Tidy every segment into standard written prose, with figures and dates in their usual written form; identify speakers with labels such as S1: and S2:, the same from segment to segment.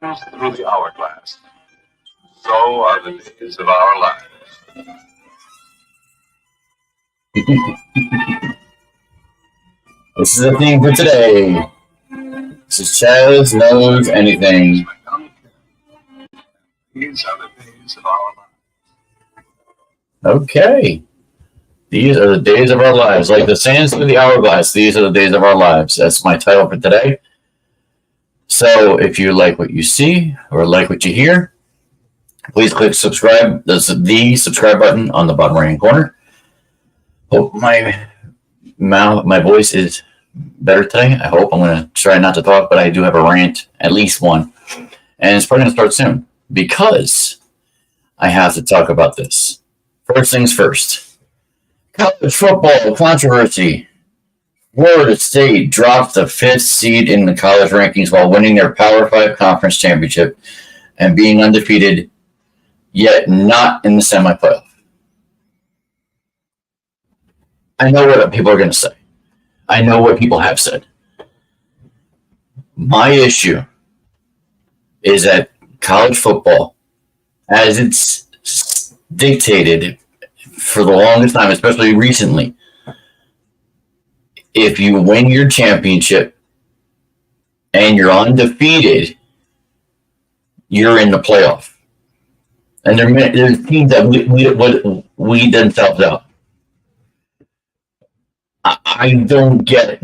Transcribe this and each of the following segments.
S1: Through the hourglass. So are the days of our lives.
S2: This is the theme for today. This is Chaz Knows Anything.
S1: These are the days of our lives.
S2: Okay. These are the days of our lives. Like the sands through the hourglass, these are the days of our lives. That's my title for today. So if you like what you see or like what you hear, please click subscribe. That's the subscribe button on the bottom right-hand corner. Hope my voice is better today. I hope. I'm going to try not to talk, but I do have a rant, at least one. And it's probably going to start soon because I have to talk about this. First things first. College football controversy. Florida State dropped the 5th seed in the college rankings while winning their Power 5 conference championship and being undefeated, yet not in the semi-playoff. I know what people are going to say. I know what people have said. My issue is that college football, as it's dictated for the longest time, especially recently, if you win your championship and you're undefeated, you're in the playoff. And there's teams that weed themselves out. I don't get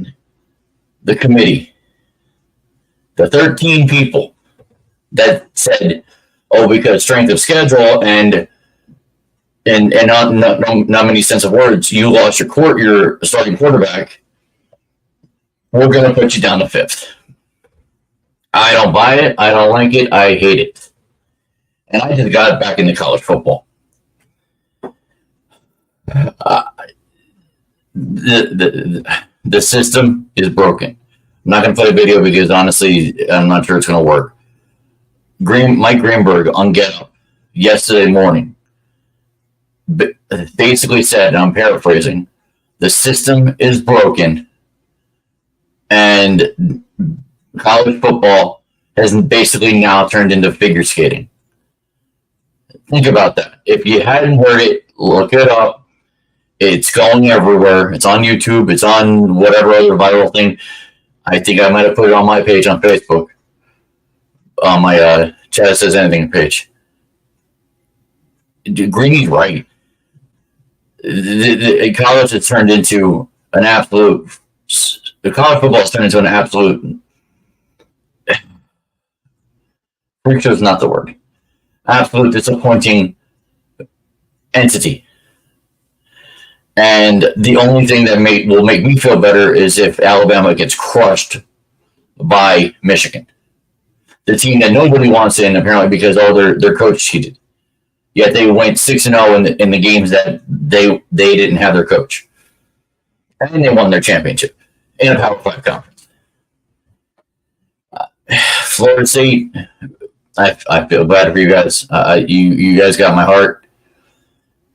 S2: the committee. The 13 people that said, "Oh, because strength of schedule and not many sense of words, you lost your starting quarterback. We're going to put you down to 5th." I don't buy it. I don't like it. I hate it. And I just got back into college football. The system is broken. I'm not going to play a video because honestly, I'm not sure it's going to work. Mike Greenberg on Get Up yesterday morning basically said, and I'm paraphrasing, the system is broken and college football has basically now turned into figure skating. Think about that. If you hadn't heard it, look it up. It's going everywhere. It's on YouTube. It's on whatever other viral thing. I think I might have put it on my page on Facebook. On my Chaz Says Anything page. Greeny's right. The college has turned into an absolute... The college football has turned into an absolute... Freak show is not the word. Absolute disappointing entity. And the only thing that will make me feel better is if Alabama gets crushed by Michigan, the team that nobody wants in apparently because their coach cheated. Yet they went 6-0 in the games that they didn't have their coach, and they won their championship in a Power 5 conference. Florida State, I feel bad for you guys. You guys got my heart.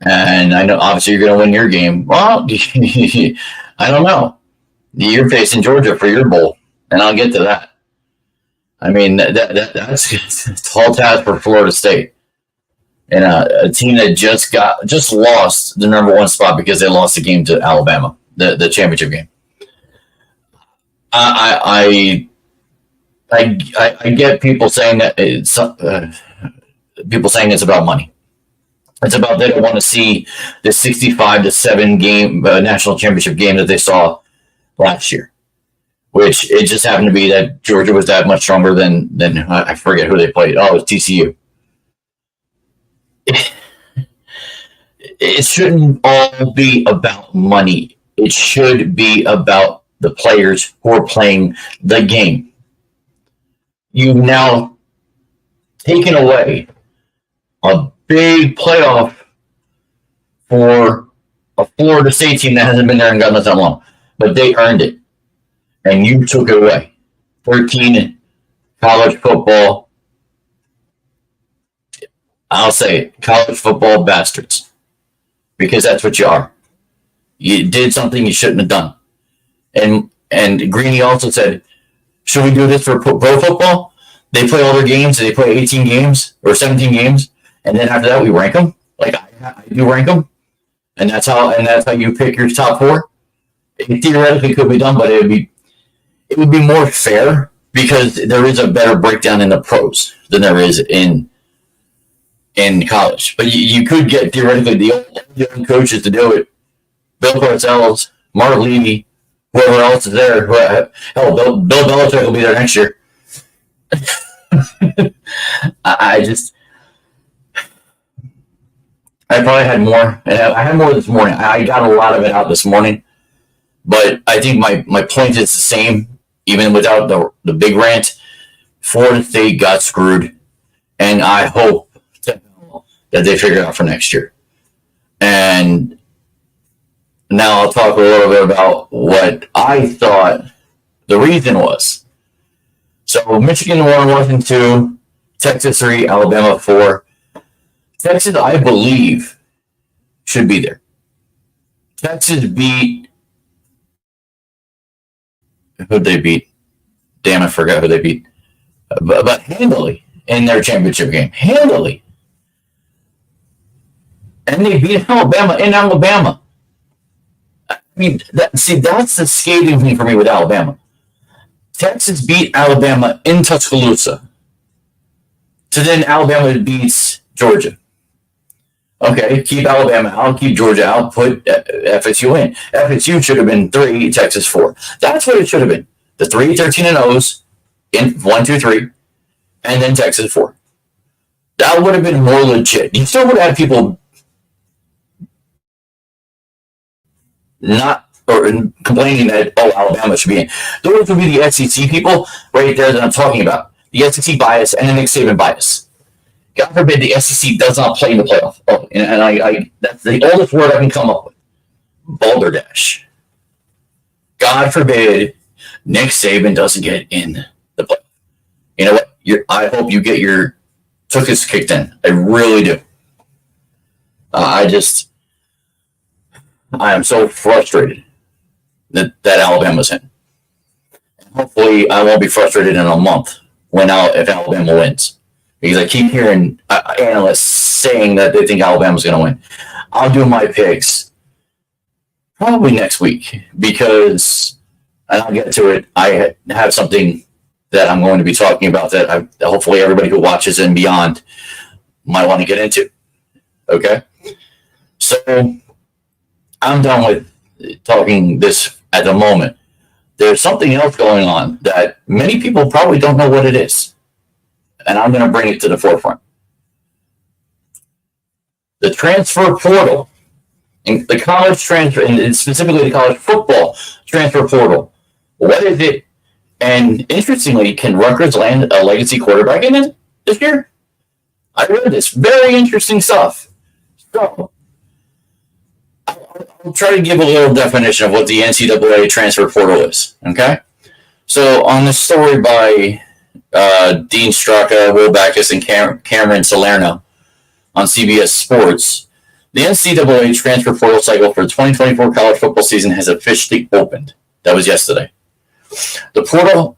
S2: And I know, obviously, you're going to win your game. Well, I don't know. You're facing Georgia for your bowl, and I'll get to that. I mean, that's a tall task for Florida State, and a team that just lost the number 1 spot because they lost the game to Alabama, the championship game. I get people saying that it's about money. It's about they don't want to see the 65-7 game national championship game that they saw last year, which it just happened to be that Georgia was that much stronger than I forget who they played. Oh, it was TCU. It shouldn't all be about money. It should be about the players who are playing the game. You've now taken away a big playoff for a Florida State team that hasn't been there and gotten that long, but they earned it, and you took it away. 13 college football, I'll say it, college football bastards, because that's what you are. You did something you shouldn't have done. And Greeny also said, should we do this for pro football? they play all their games, and they play 18 games or 17 games, and then after that we rank them. Like I do rank them, and that's how you pick your top 4. It theoretically could be done, but it would be more fair because there is a better breakdown in the pros than there is in college. But you could get theoretically the young coaches to do it. Bill Parcells, Mark Levy, whoever else is there. Hell, Bill Belichick will be there next year. I probably had more, and I had more this morning. I got a lot of it out this morning, but I think my point is the same, even without the big rant. Florida State got screwed, and I hope that they figure it out for next year. And now I'll talk a little bit about what I thought the reason was. So Michigan 1, Washington 2, Texas 3, Alabama 4. Texas, I believe, should be there. Texas beat. Who'd they beat? Damn, I forgot who they beat. But handily in their championship game. Handily. And they beat Alabama in Alabama. I mean, that's the scathing thing for me with Alabama. Texas beat Alabama in Tuscaloosa. So then Alabama beats Georgia. Okay, keep Alabama out, keep Georgia out, put FSU in. FSU should have been 3, Texas 4. That's what it should have been. The 3 13-0s in 1, 2, 3, and then Texas 4. That would have been more legit. You still would have had people not or complaining that Alabama should be in. Those would be the SEC people right there that I'm talking about. The SEC bias and the Nick Saban bias. God forbid the SEC does not play in the playoff. Oh, and I that's the oldest word I can come up with. Balderdash. God forbid Nick Saban doesn't get in the playoff. You know what? I hope you get your tuchus kicked in. I really do. I am so frustrated that Alabama's in. And hopefully I won't be frustrated in a month if Alabama wins. Because I keep hearing analysts saying that they think Alabama's going to win. I'll do my picks probably next week because, and I'll get to it, I have something that I'm going to be talking about that hopefully everybody who watches and beyond might want to get into. Okay? So I'm done with talking this at the moment. There's something else going on that many people probably don't know what it is. And I'm going to bring it to the forefront. The transfer portal, and the college transfer, and specifically the college football transfer portal. What is it? And interestingly, can Rutgers land a legacy quarterback in it this year? I read this. Very interesting stuff. So, I'll try to give a little definition of what the NCAA transfer portal is. Okay? So, on this story by Dean Straka, Will Backus, and Cameron Salerno on CBS Sports, the NCAA transfer portal cycle for the 2024 college football season has officially opened. That was yesterday. The portal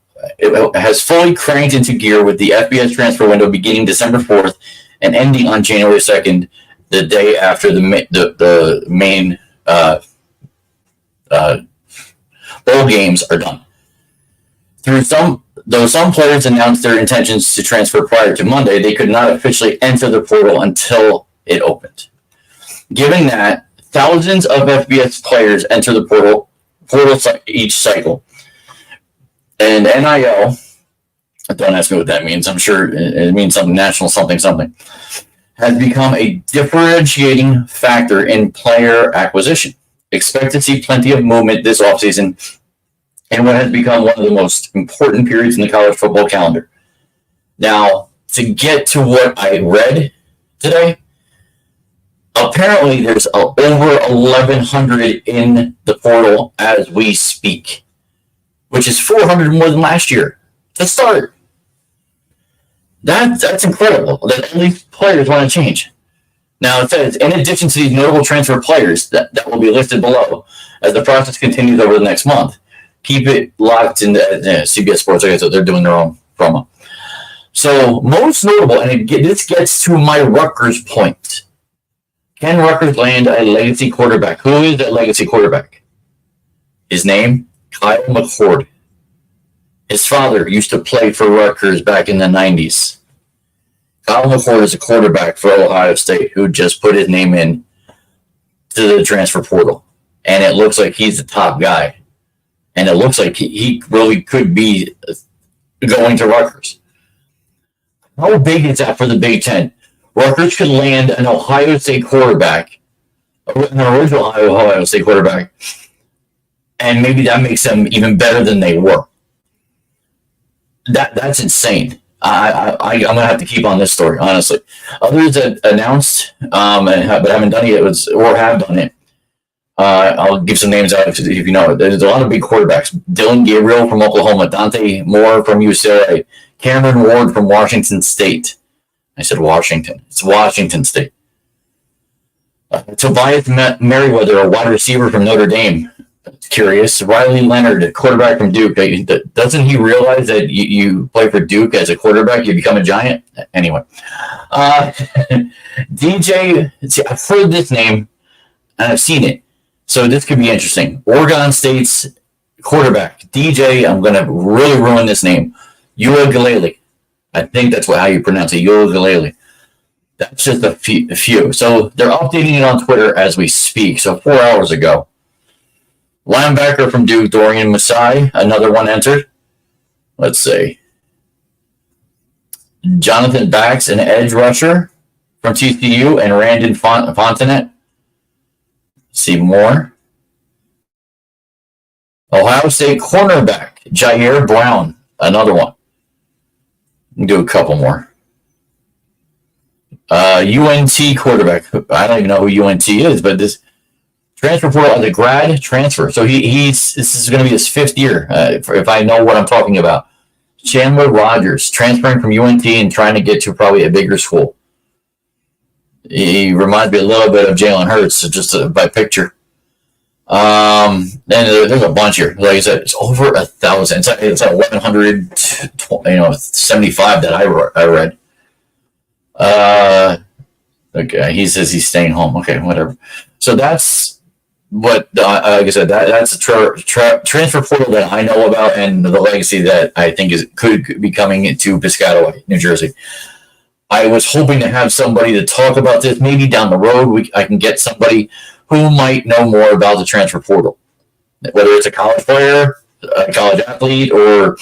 S2: has fully cranked into gear with the FBS transfer window beginning December 4th and ending on January 2nd, the day after the main bowl games are done. Though some players announced their intentions to transfer prior to Monday, they could not officially enter the portal until it opened. Given that thousands of FBS players enter the portal each cycle, and NIL, don't ask me what that means. I'm sure it means something national, something, has become a differentiating factor in player acquisition. Expect to see plenty of movement this offseason in what has become one of the most important periods in the college football calendar. Now, to get to what I read today, apparently there's over 1,100 in the portal as we speak, which is 400 more than last year to start. That's incredible that all these players want to change. Now, it says, in addition to these notable transfer players that will be listed below as the process continues over the next month, keep it locked in the CBS Sports. Okay, so they're doing their own promo. So most notable, and this gets to my Rutgers point. Can Rutgers land a legacy quarterback? Who is that legacy quarterback? His name, Kyle McCord. His father used to play for Rutgers back in the 90s. Kyle McCord is a quarterback for Ohio State who just put his name in to the transfer portal. And it looks like he's the top guy. And it looks like he really could be going to Rutgers. How big is that for the Big Ten? Rutgers could land an Ohio State quarterback, an original Ohio State quarterback, and maybe that makes them even better than they were. That's insane. I'm going to have to keep on this story, honestly. Others that announced, but haven't done it yet, or have done it. I'll give some names out if you know it. There's a lot of big quarterbacks. Dylan Gabriel from Oklahoma, Dante Moore from UCLA, Cameron Ward from Washington State. I said Washington. It's Washington State. Tobias Merriweather, a wide receiver from Notre Dame. Curious. Riley Leonard, a quarterback from Duke. Doesn't he realize that you play for Duke as a quarterback, you become a giant? Anyway. DJ, see, I've heard this name, and I've seen it. So this could be interesting. Oregon State's quarterback, DJ, I'm going to really ruin this name, Uiagalelei. I think that's how you pronounce it, Uiagalelei. That's just a few. So they're updating it on Twitter as we speak. So 4 hours ago. Linebacker from Duke, Dorian Masai, another one entered. Let's see. Jonathan Bax, an edge rusher from TCU, and Randon Fontanet. See more. Ohio State cornerback, Jair Brown, another one. Do a couple more. UNT quarterback. I don't even know who UNT is, but this transfer portal as a grad transfer. So this is going to be his 5th year, if I know what I'm talking about. Chandler Rogers, transferring from UNT and trying to get to probably a bigger school. He reminds me a little bit of Jalen Hurts, just by picture. And there's a bunch here. Like I said, it's over 1,000. It's like 1,175 that I read. Okay, he says he's staying home. Okay, whatever. So that's what, like I said, that's a transfer portal that I know about, and the legacy that I think could be coming into Piscataway, New Jersey. I was hoping to have somebody to talk about this. Maybe down the road I can get somebody who might know more about the transfer portal, whether it's a college player, a college athlete, or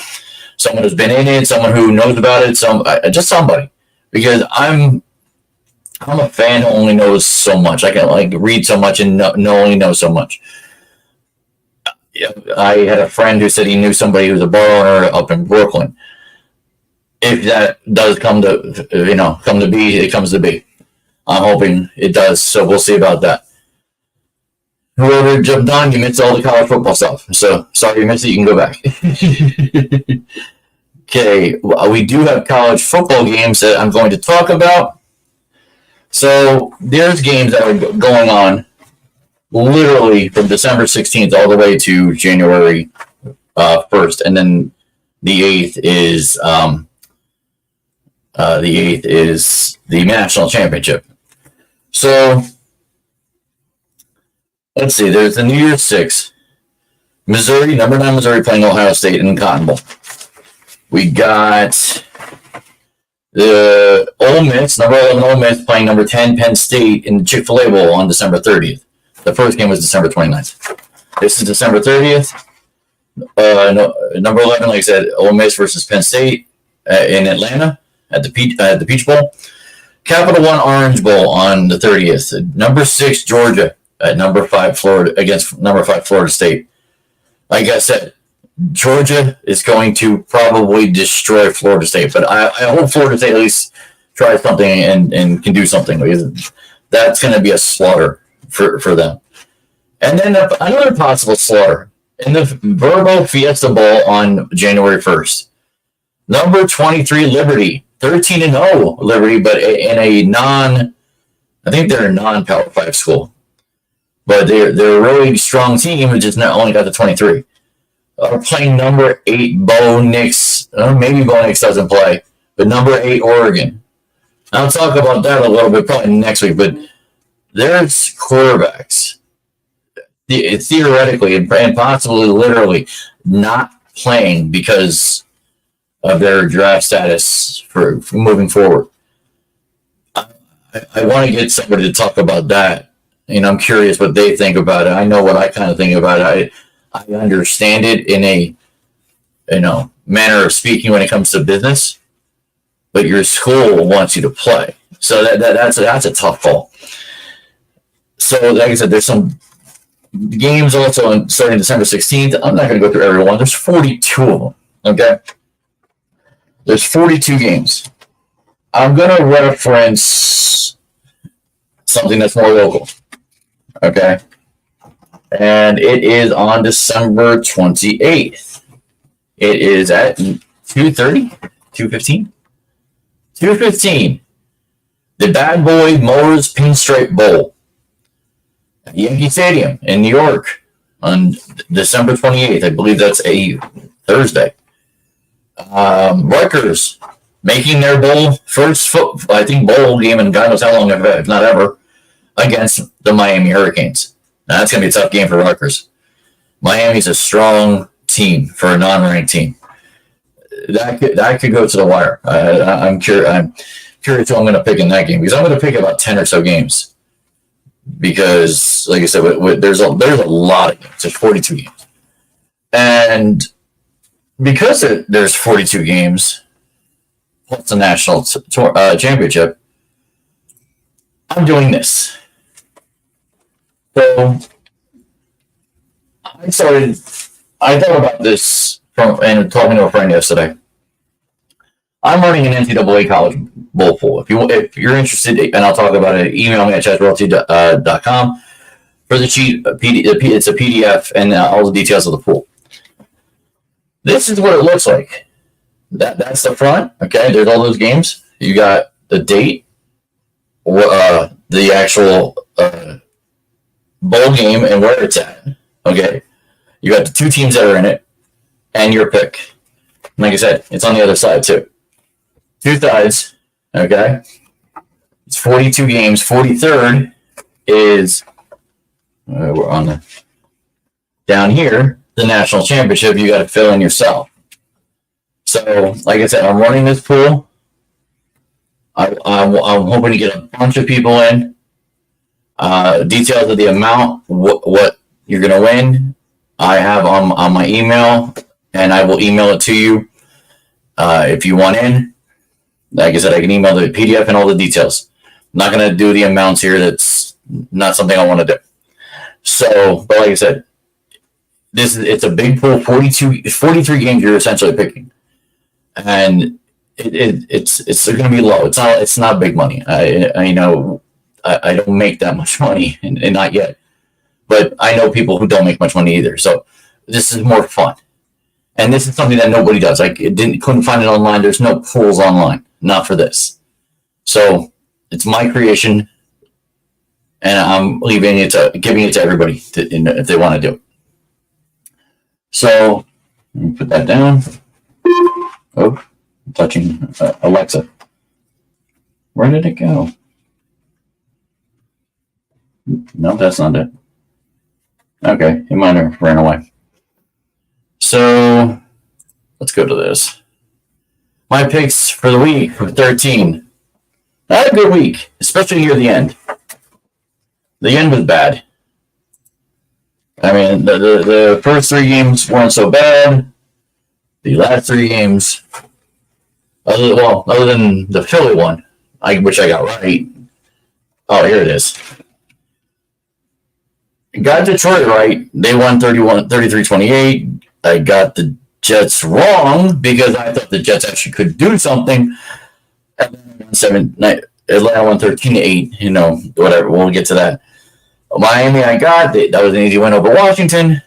S2: someone who's been in it, someone who knows about it, just somebody. Because I'm a fan who only knows so much. I can read so much and only know so much. I had a friend who said he knew somebody who was a bar owner up in Brooklyn. If that does come to be, it comes to be. I'm hoping it does, so we'll see about that. Whoever jumped on, you missed all the college football stuff. So sorry you missed it. You can go back. Okay, we do have college football games that I'm going to talk about. So there's games that are going on literally from December 16th all the way to January 1st, and then the 8th is the national championship. So let's see. There's the New Year's 6. Missouri, number 9 Missouri playing Ohio State in Cotton Bowl. We got the Ole Miss, number 11 Ole Miss playing number 10 Penn State in the Chick-fil-A Bowl on December 30th. The first game was December 29th. This is December 30th. Number 11, like I said, Ole Miss versus Penn State in Atlanta at the Peach Bowl. Capital One Orange Bowl on the 30th. Number 6 Georgia at number 5 Florida against number 5 Florida State. Like I said, Georgia is going to probably destroy Florida State, but I hope Florida State at least tries something and can do something, because that's going to be a slaughter for them. And then another possible slaughter in the Verbo Fiesta Bowl on January 1st. Number 23 Liberty, 13-0 Liberty, but in a I think they're a non-Power 5 school. But they're a really strong team, which just not only got the 23. Playing number 8 Bo Nix. Maybe Bo Nix doesn't play, but but number 8 Oregon. I'll talk about that a little bit probably next week, but there's quarterbacks theoretically and possibly literally not playing because of their draft status for moving forward. I want to get somebody to talk about that. I'm curious what they think about it. I know what I kind of think about it. I understand it in a manner of speaking when it comes to business, but your school wants you to play, so that's a tough call. So, like I said, there's some games also starting December 16th. I'm not going to go through every one. There's 42 of them. Okay, there's 42 games. I'm going to reference something that's more local. Okay, and it is on December 28th. It is at 2:30, 2:15, 2:15. The Bad Boy Mowers Pinstripe Bowl at Yankee Stadium in New York on December 28th. I believe that's a Thursday. Rutgers making their first bowl game in God knows how long, if not ever, against the Miami Hurricanes. Now, that's going to be a tough game for Rutgers. Miami's a strong team for a non-ranked team. That could go to the wire. I'm curious who I'm going to pick in that game, because I'm going to pick about 10 or so games. Because, like I said, there's a lot of games. There's 42 games. And because there's 42 games, plus the national championship, I'm doing this. So I thought about this and talking to a friend yesterday. I'm running an NCAA college bowl pool. If you're interested, and I'll talk about it, email me at chatroyalty.com for the sheet. It's a PDF and all the details of the pool. This is what it looks like. That's the front. Okay, there's all those games. You got the date, the actual bowl game and where it's at. Okay, you got the 2 teams that are in it and your pick. Like I said, it's on the other side too. 2 sides. Okay, it's 42 games. 43rd is we're on the down here. The national championship. You got to fill in yourself. So, like I said, I'm running this pool. I'm hoping to get a bunch of people in. Details of the amount, what you're going to win, I have on my email, and I will email it to you if you want in. Like I said, I can email the PDF and all the details. I'm not going to do the amounts here. That's not something I want to do. So, but like I said, it's a big pool. 43 games you're essentially picking. And it's going to be low. It's not big money. I know I don't make that much money, and not yet. But I know people who don't make much money either. So this is more fun, and this is something that nobody does. I couldn't find it online. There's no pools online, not for this. So it's my creation, and I'm giving it to everybody if they want to do it. So let me put that down. Oh, I'm touching Alexa. Where did it go? No, that's not it. Okay, it might have ran away. So let's go to this. My picks for the week for 13. I had a good week, especially near the end. The end was bad. I mean, the first 3 games weren't so bad. The last 3 games, other than the Philly one, which I got right. Oh, here it is. Got Detroit right. They won 33-28. I got the Jets wrong because I thought the Jets actually could do something. Atlanta won 13-8. Whatever. We'll get to that. Miami, I got. That was an easy win over Washington.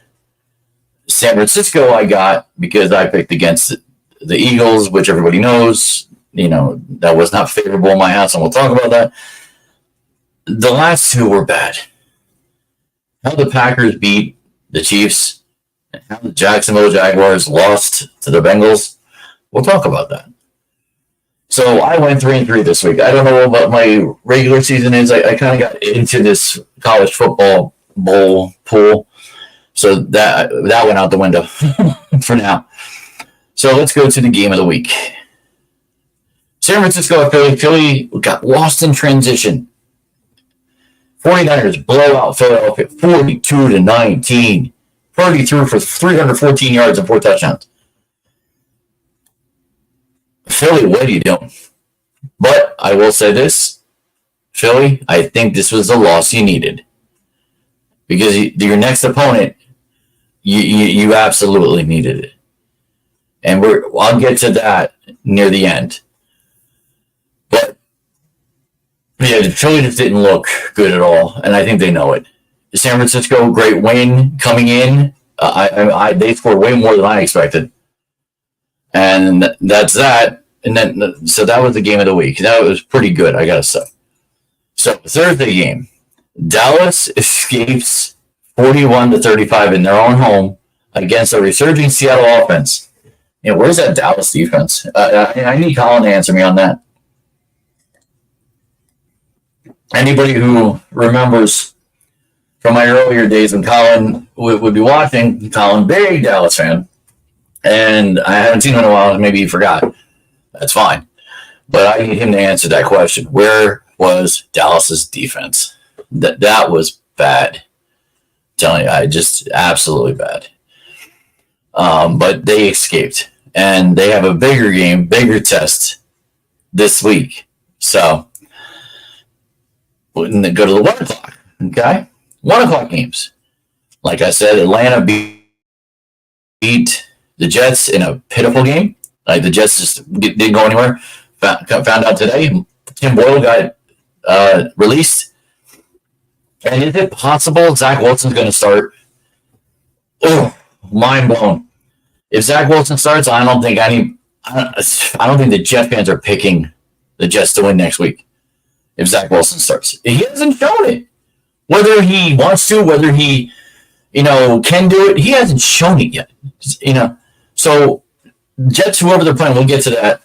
S2: San Francisco, I got because I picked against the Eagles, which everybody knows. That was not favorable in my house, and we'll talk about that. The last 2 were bad. How the Packers beat the Chiefs and how the Jacksonville Jaguars lost to the Bengals, we'll talk about that. So I went 3-3 this week. I don't know what my regular season is. I kind of got into this college football bowl pool, so that went out the window for now. So let's go to the game of the week. San Francisco at Philly. Philly got lost in transition. 49ers blow out Philadelphia 42-19. Purdy threw for 314 yards and 4 touchdowns. Philly, what are you doing? But I will say this, Philly, I think this was the loss you needed. Because your next opponent, you absolutely needed it. And I'll get to that near the end. But yeah, Philly just didn't look good at all, and I think they know it. San Francisco, great win coming in. They scored way more than I expected. And that's that. And then, so that was the game of the week. That was pretty good, I gotta say. So Thursday game, Dallas escapes 41-35 in their own home against a resurging Seattle offense. Where's that Dallas defense? I need Colin to answer me on that. Anybody who remembers from my earlier days when Colin would be watching, Colin, big Dallas fan, and I haven't seen him in a while, maybe he forgot. That's fine. But I need him to answer that question. Where was Dallas's defense? That was bad. I'm telling you, just absolutely bad. But they escaped. And they have a bigger game, bigger test this week. So, go to the 1 o'clock, okay? 1 o'clock games. Like I said, Atlanta beat the Jets in a pitiful game. Like the Jets just didn't go anywhere. Found out today, Tim Boyle got released. And is it possible Zach Wilson's going to start? Oh, mind blown. If Zach Wilson starts, I don't think the Jet fans are picking the Jets to win next week. If Zach Wilson starts, he hasn't shown it. Whether he wants to, whether he, can do it, he hasn't shown it yet. So Jets, whoever they're playing, we'll get to that.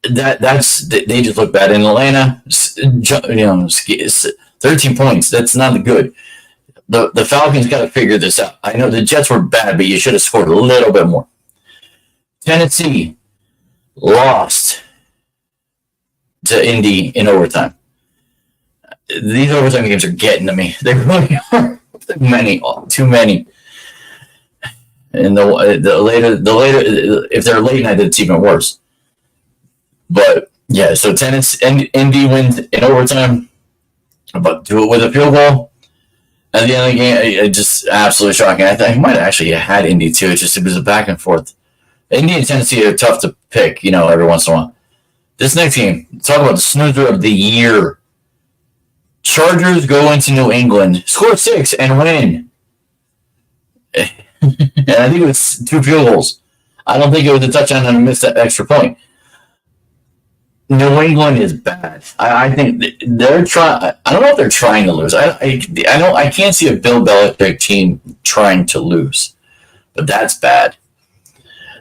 S2: They just look bad in Atlanta. 13 points. That's not good. The Falcons got to figure this out. I know the Jets were bad, but you should have scored a little bit more. Tennessee lost to Indy in overtime. These overtime games are getting to me. They really are. Too many. And the later, if they're late night, it's even worse. But yeah, so Tennessee and Indy wins in overtime, but do it with a field goal. At the end of the game, it just absolutely shocking. I think he might have actually had Indy too. It was a back and forth. Indy and Tennessee are tough to pick, every once in a while. This next game, talk about the snoozer of the year. Chargers go into New England, score 6, and win. And I think it was 2 field goals. I don't think it was a touchdown and a missed extra point. New England is bad. I think they're trying. I don't know if they're trying to lose. I can't see a Bill Belichick team trying to lose, but that's bad.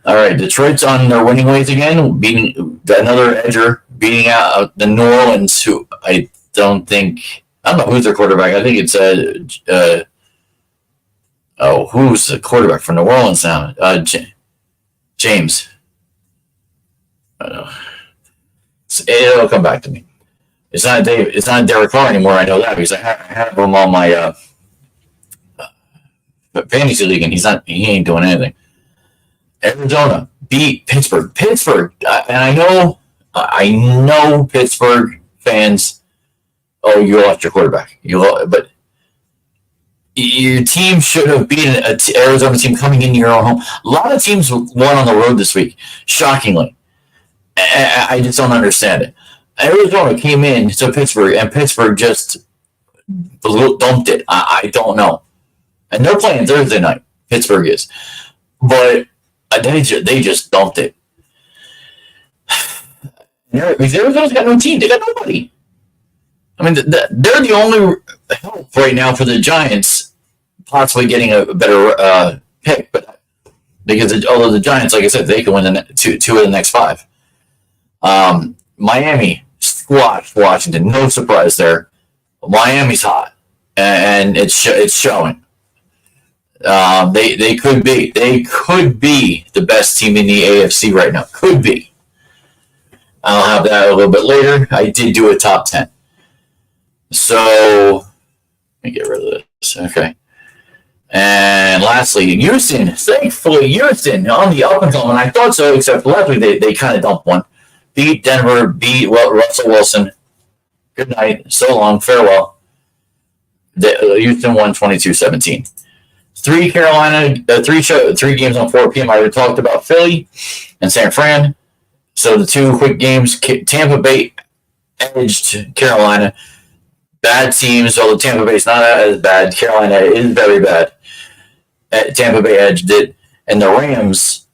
S2: All right, Detroit's on their winning ways again, beating another edger, beating out the New Orleans, who I don't know who's their quarterback. I think it's who's the quarterback for New Orleans now? James. It'll come back to me. It's not Derek Carr anymore. I know that because I have him on my fantasy league, and he ain't doing anything. Arizona beat Pittsburgh. And I know Pittsburgh fans. Oh, you lost your quarterback. But your team should have beaten an Arizona team coming into your own home. A lot of teams won on the road this week, shockingly. I just don't understand it. Arizona came in to Pittsburgh, and Pittsburgh just dumped it. I don't know. And they're playing Thursday night. Pittsburgh is. But they just dumped it. Arizona's got no team. They got nobody. I mean, they're the only help right now for the Giants possibly getting a better pick. But because although the Giants, like I said, they can win two of the next 5. Miami squashed Washington. No surprise there. Miami's hot, and it's showing. They could be the best team in the AFC right now. Could be. I'll have that a little bit later. I did do a top 10. So let me get rid of this. Okay. And lastly, Houston. Thankfully, Houston on the up and coming. I thought so, except last week they kind of dumped one. Beat Denver. Beat Russell Wilson. Good night. So long. Farewell. Houston won 22-17. Three games on 4 p.m. I already talked about Philly and San Fran. So the 2 quick games. Tampa Bay edged Carolina. Bad teams, although Tampa Bay is not as bad. Carolina is very bad. Tampa Bay edged it. And the Rams,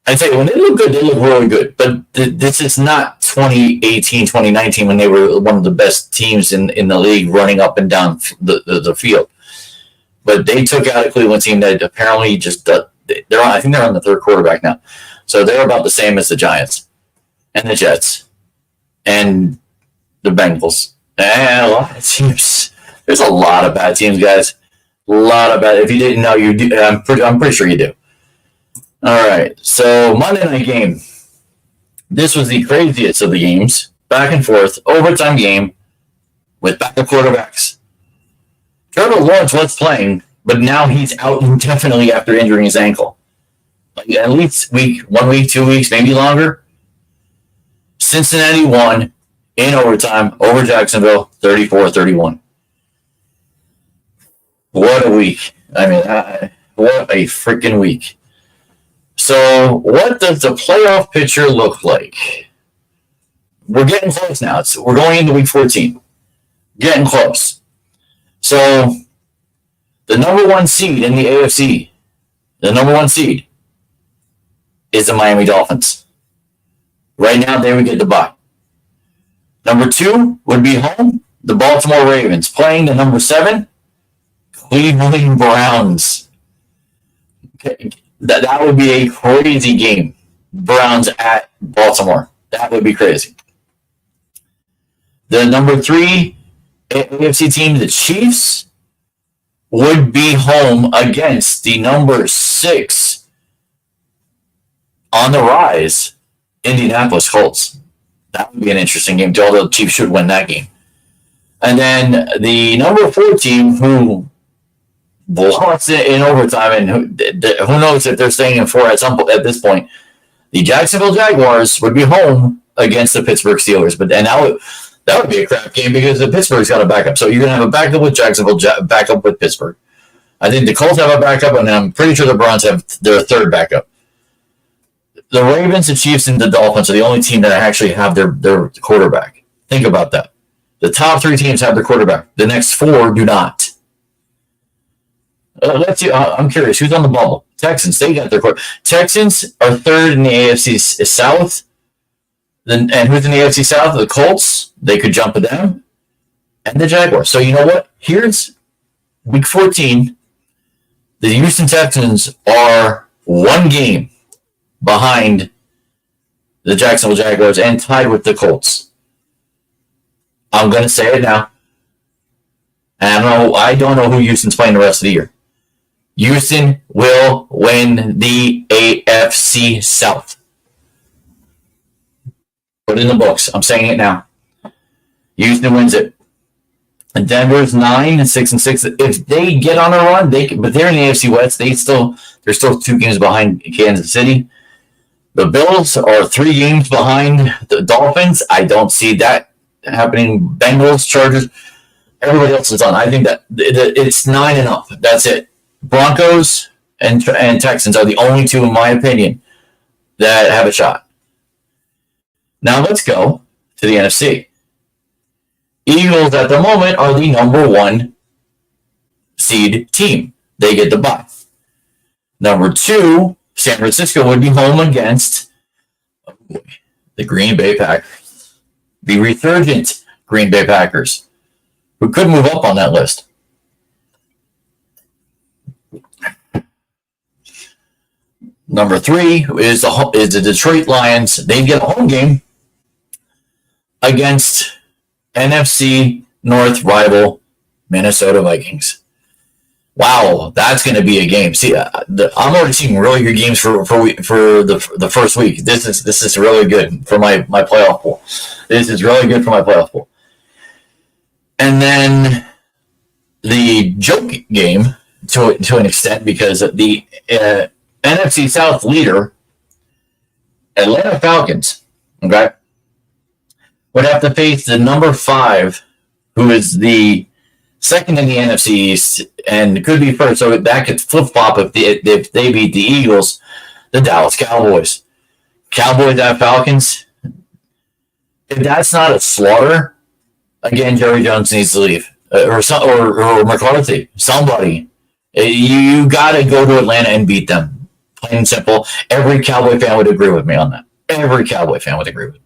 S2: I'd say when they look good, they look really good. But this is not 2018, 2019 when they were one of the best teams in the league running up and down the field. But they took out a Cleveland team that apparently just I think they're on the 3rd quarterback now. So they're about the same as the Giants and the Jets and the Bengals. And a lot of teams. There's a lot of bad teams, guys. A lot of bad. If you didn't know, you do. I'm pretty sure you do. All right. So Monday night game. This was the craziest of the games. Back and forth, overtime game with backup quarterbacks. Trevor Lawrence was playing, but now he's out indefinitely after injuring his ankle. Like at least 1 week, 2 weeks, maybe longer. Cincinnati won in overtime over Jacksonville, 34-31. What a week. I mean, what a freaking week. So what does the playoff picture look like? We're getting close now. We're going into week 14. Getting close. So the number 1 seed in the AFC, the number 1 seed is the Miami Dolphins. Right now, they would get the bye. Number 2 would be home, the Baltimore Ravens, playing the number 7, Cleveland Browns. Okay. That would be a crazy game. Browns at Baltimore. That would be crazy. The number 3 AFC team, the Chiefs, would be home against the number 6 on the rise, Indianapolis Colts. That would be an interesting game, although the Chiefs should win that game. And then the number 4 team, who lost in overtime, and who knows if they're staying in 4 at this point, the Jacksonville Jaguars would be home against the Pittsburgh Steelers. But that would be a crap game because the Pittsburgh's got a backup. So you're going to have a backup with Jacksonville, backup with Pittsburgh. I think the Colts have a backup, and I'm pretty sure the Browns have their 3rd backup. The Ravens, the Chiefs, and the Dolphins are the only team that actually have their quarterback. Think about that. The top 3 teams have their quarterback. The next 4 do not. Let's see. I'm curious. Who's on the bubble? Texans. They got their quarterback. Texans are 3rd in the AFC South. And who's in the AFC South? The Colts. They could jump to them. And the Jaguars. So you know what? Here's week 14. The Houston Texans are 1 game behind the Jacksonville Jaguars and tied with the Colts. I'm going to say it now. And I don't know who Houston's playing the rest of the year. Houston will win the AFC South. Put it in the books. I'm saying it now. Houston wins it. And Denver's 9-6-6. If they get on a run, but they're in the AFC West. They're still 2 games behind Kansas City. The Bills are 3 games behind the Dolphins. I don't see that happening. Bengals, Chargers, everybody else is on. I think that it's 9 and up. That's it. Broncos and Texans are the only 2, in my opinion, that have a shot. Now let's go to the NFC. Eagles at the moment are the number 1 seed team. They get the bye. Number 2, San Francisco would be home against the Green Bay Packers. The resurgent Green Bay Packers, who could move up on that list. Number 3 is the Detroit Lions. They get a home game against NFC North rival Minnesota Vikings. Wow, that's going to be a game. See, I'm already seeing really good games for the first week. This is really good for my playoff pool. This is really good for my playoff pool. And then the joke game to an extent, because the NFC South leader, Atlanta Falcons, okay, would have to face the number 5, who is the second in the NFC East, and could be first. So that could flip-flop if they beat the Eagles, the Dallas Cowboys. Cowboys at Falcons. If that's not a slaughter, again, Jerry Jones needs to leave. Or McCarthy. Somebody. You got to go to Atlanta and beat them. Plain and simple. Every Cowboy fan would agree with me on that. Every Cowboy fan would agree with me.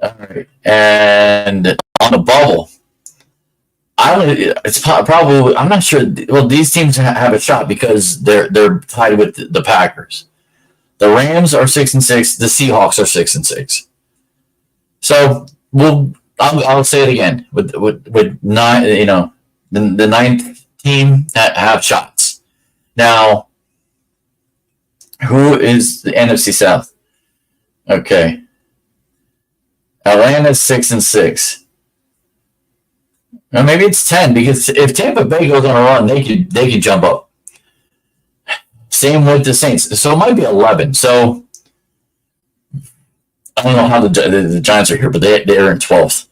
S2: All right. And on the bubble, it's probably, I'm not sure. Well, these teams have a shot because they're tied with the Packers. The Rams are 6-6. The Seahawks are 6-6. So I'll say it again. With 9, the 9th team have shots. Now, who is the NFC South? Okay, Atlanta's 6-6. Or maybe it's 10, because if Tampa Bay goes on a run, they could jump up. Same with the Saints. So it might be 11. So I don't know how the Giants are here, but they're in 12th.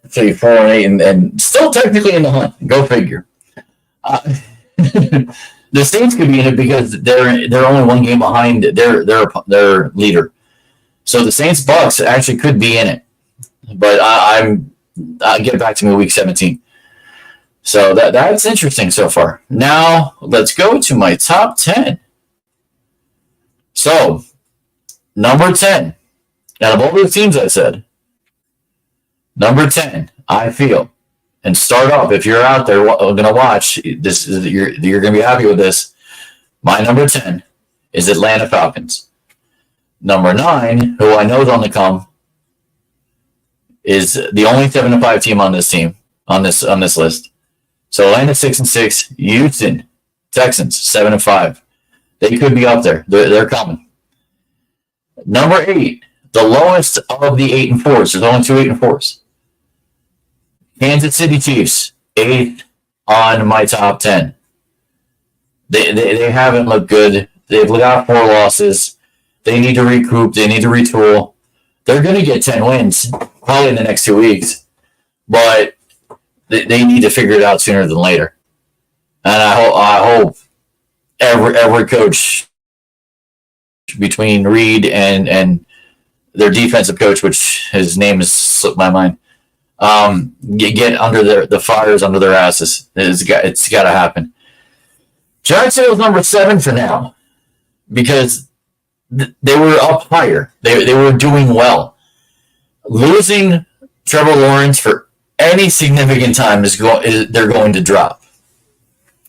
S2: So you're 4-8 and still technically in the hunt. Go figure. The Saints could be in it because they're only one game behind their leader. So the Saints Bucks actually could be in it. But I'll get back to me week 17. So that's interesting so far. Now let's go to my top 10. So number 10, out of all the teams I said, number 10, I feel, and start off, if you're out there going to watch this, you're going to be happy with this. My number 10 is Atlanta Falcons. Number 9, who I know is on the come, is the only 7-5 team on this list. So Atlanta 6-6, Houston Texans 7-5. They could be up there. They're coming. Number 8, the lowest of the 8 and 4s. There's only 2 8 and 4s. Kansas City Chiefs 8th on my top 10. They haven't looked good. They've got 4 losses. They need to recoup. They need to retool. They're going to get 10 wins probably in the next 2 weeks, but they need to figure it out sooner than later. And I hope every coach between Reed and their defensive coach, which his name has slipped my mind, get under the fires under their asses. It's got to happen. Jacksonville's number 7 for now because they were up higher. They were doing well. Losing Trevor Lawrence for any significant time they're going to drop.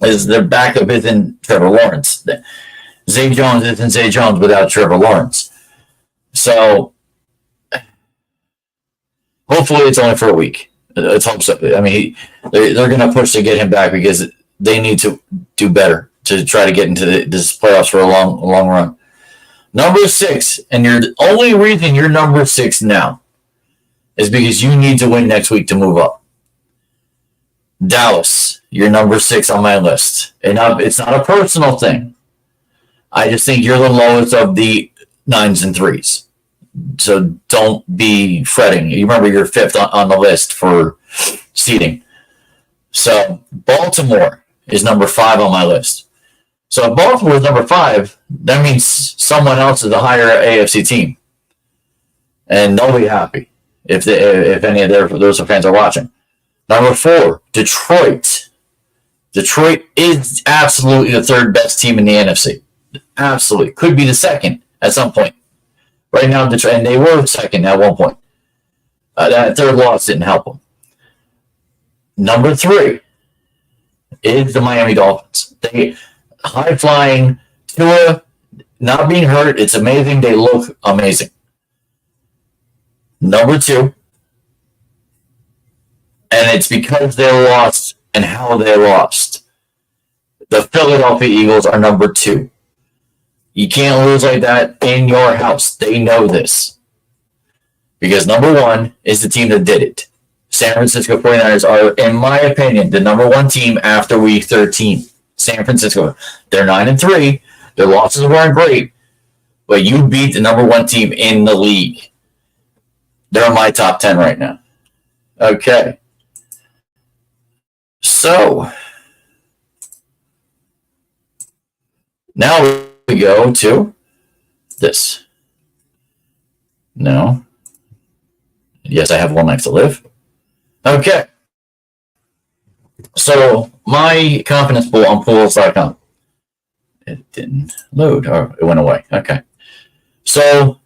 S2: As their backup isn't Trevor Lawrence. Zay Jones isn't Zay Jones without Trevor Lawrence. So hopefully it's only for a week. Let's hope so. I mean, they're going to push to get him back because they need to do better to try to get into this playoffs for a long run. Number 6, and the only reason you're number 6 now is because you need to win next week to move up. Dallas, you're number 6 on my list. And it's not a personal thing. I just think you're the lowest of the 9s and 3s. So don't be fretting. You remember you're 5th on the list for seeding. So Baltimore is number 5 on my list. So if Baltimore is number 5, that means someone else is a higher AFC team. And they'll be happy if any of those fans are watching. Number 4, Detroit. Detroit is absolutely the 3rd best team in the NFC. Absolutely. Could be the 2nd at some point. Right now, Detroit, and they were 2nd at one point. That 3rd loss didn't help them. Number 3 is the Miami Dolphins. They high-flying, Tua not being hurt. It's amazing. They look amazing. number 2. And it's because they lost and how they lost. The Philadelphia Eagles are number 2. You can't lose like that in your house. They know this. Because number 1 is the team that did it. San Francisco 49ers are, in my opinion, the number 1 team after week 13. San Francisco. They're 9-3. Their losses weren't great. But you beat the number 1 team in the league. They're in my top 10 right now. Okay. So, now we go to this. No. Yes, I have one life to live. Okay. So, my confidence pool on pools.com. It didn't load, or it went away. Okay. So,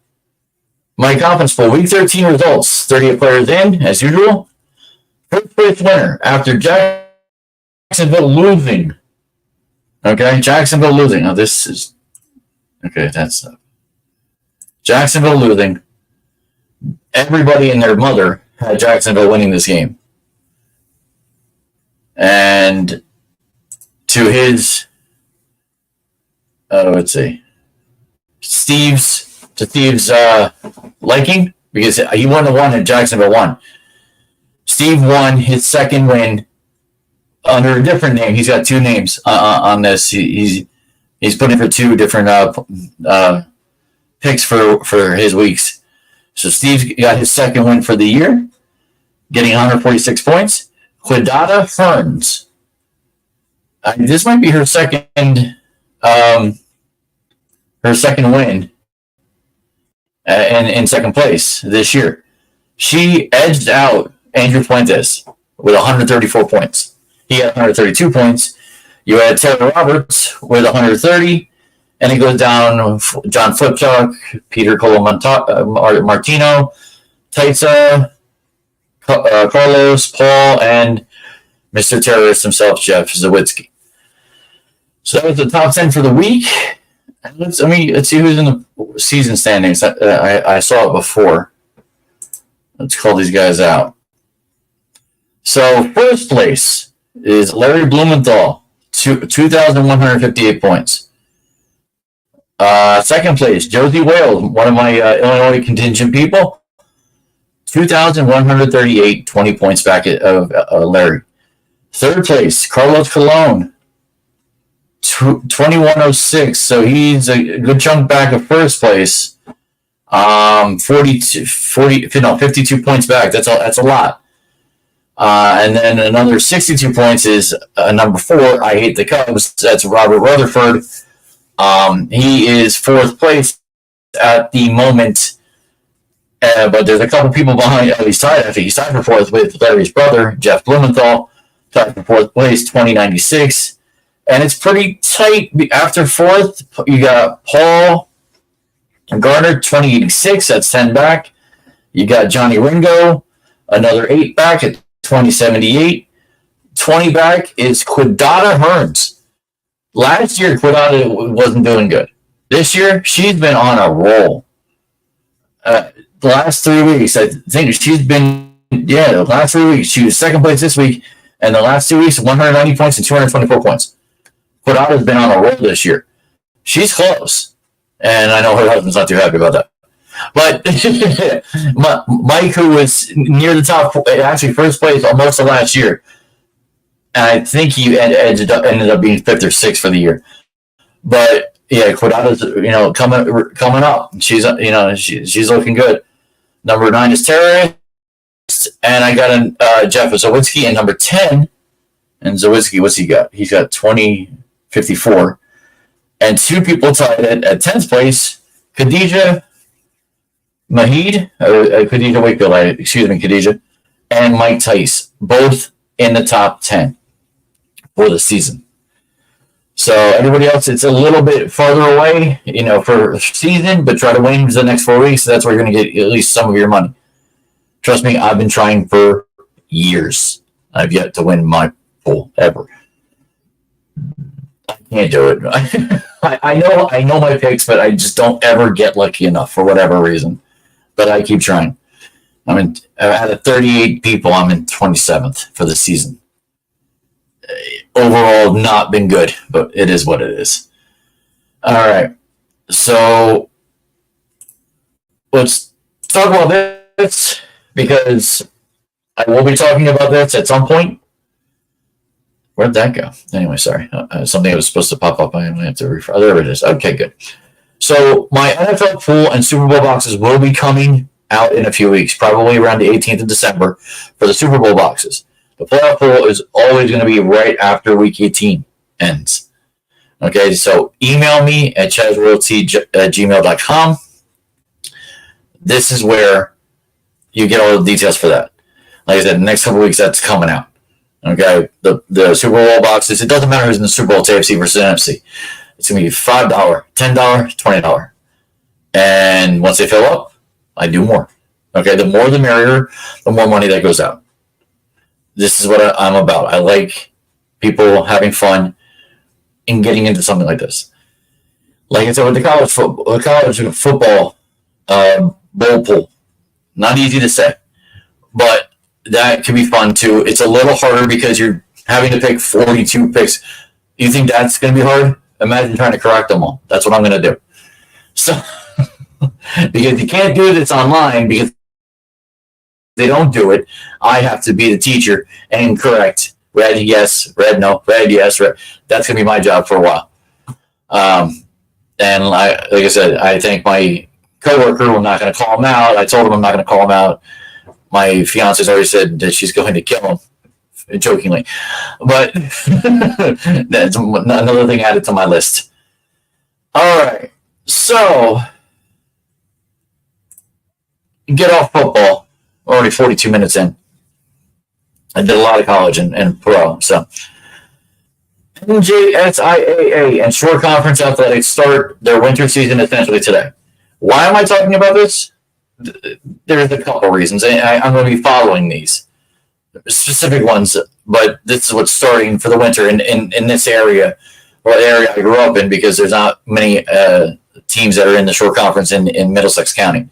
S2: my confidence pool, week 13 results, 38 players in, as usual. First place winner after Jacksonville losing. Okay, Jacksonville losing. Now, this is... Okay, that's... Jacksonville losing. Everybody and their mother had Jacksonville winning this game. And to his... let's see. Steve's liking, because he won the one and Jacksonville won. Steve won his second win under a different name. He's got 2 names on this. He's putting for 2 different picks for his weeks. So Steve got his second win for the year, getting 146 points. Quidada Ferns. This might be her second win in second place this year. She edged out Andrew Fuentes with 134 points. He had 132 points. You had Taylor Roberts with 130, and it goes down John Flipchuck, Peter Martino, Taitza, Carlos, Paul, and Mr. Terrorist himself, Jeff Zawitsky. So that was the top 10 for the week. Let's see who's in the season standings. I saw it before. Let's call these guys out. So first place is Larry Blumenthal, 2,158 points. Second place, Josie Wales, one of my Illinois contingent people, 2,138, 20 points back of Larry. Third place, Carlos Colon, 2,106. So he's a good chunk back of first place. 52 points back. That's a lot. And then another 62 points is number 4. I hate the Cubs. That's Robert Rutherford. He is fourth place at the moment. But there's a couple people behind. He's tied. I think he's tied for fourth with Larry's brother, Jeff Blumenthal, tied for fourth place, 2096. And it's pretty tight. After fourth, you got Paul Garner, 2086. That's 10 back. You got Johnny Ringo, another 8 back at 2078. 20 back is Quidada Hearns. Last year, Quidada wasn't doing good. This year, she's been on a roll. The last 3 weeks, I think she's been, the last 3 weeks, she was second place this week, and the last 2 weeks, 190 points and 224 points. Quidada's been on a roll this year. She's close, and I know her husband's not too happy about that. But Mike, who was near the top, actually first place most of last year, and I think he ended up being 5th or 6th for the year. But yeah, Quidada's coming up. She's she's looking good. Number 9 is Terrorist, and I got Jeff Zawitsky at number 10. And Zawitsky, what's he got? He's got 2054, and 2 people tied at 10th place. Khadija Mahid, Khadija Wakefield, Khadija, and Mike Tice, both in the top 10 for the season. So everybody else, it's a little bit farther away, for season, but try to win the next 4 weeks. That's where you're going to get at least some of your money. Trust me, I've been trying for years. I've yet to win my pool ever. I can't do it. I know my picks, but I just don't ever get lucky enough for whatever reason. But I keep trying. Out of 38 people, I'm in 27th for the season. Overall, not been good, but it is what it is. All right. So let's talk about this because I will be talking about this at some point. Where'd that go? Anyway, sorry. Something that was supposed to pop up. I have to refresh. Oh, there it is. Okay, good. So my NFL pool and Super Bowl boxes will be coming out in a few weeks, probably around the 18th of December for the Super Bowl boxes. The playoff pool is always going to be right after Week 18 ends. Okay, so email me at chazroyalty@gmail.com. This is where you get all the details for that. Like I said, the next couple of weeks, that's coming out. Okay, the Super Bowl boxes, it doesn't matter who's in the Super Bowl, it's AFC versus NFC. It's going to be $5, $10, $20. And once they fill up, I do more. Okay, the more the merrier, the more money that goes out. This is what I'm about. I like people having fun and getting into something like this. Like I said, with the college football bowl pool, not easy to say, but that can be fun too. It's a little harder because you're having to pick 42 picks. You think that's going to be hard? Imagine trying to correct them all. That's what I'm going to do. So, because you can't do it, it's online because they don't do it. I have to be the teacher and correct. Red, yes. Red, no. Red, yes. Red. That's going to be my job for a while. And like I said, I thank my coworker. I'm not going to call him out. I told him I'm not going to call him out. My fiance's already said that she's going to kill him, jokingly. But that's another thing added to my list. All right. So, get off football. We're already 42 minutes in. I did a lot of college and pro. So, NJSIAA and Shore Conference Athletics start their winter season essentially today. Why am I talking about this? There's a couple reasons. I'm going to be following these specific ones, but this is what's starting for the winter in this area, or the area I grew up in, because there's not many teams that are in the Shore Conference in Middlesex County.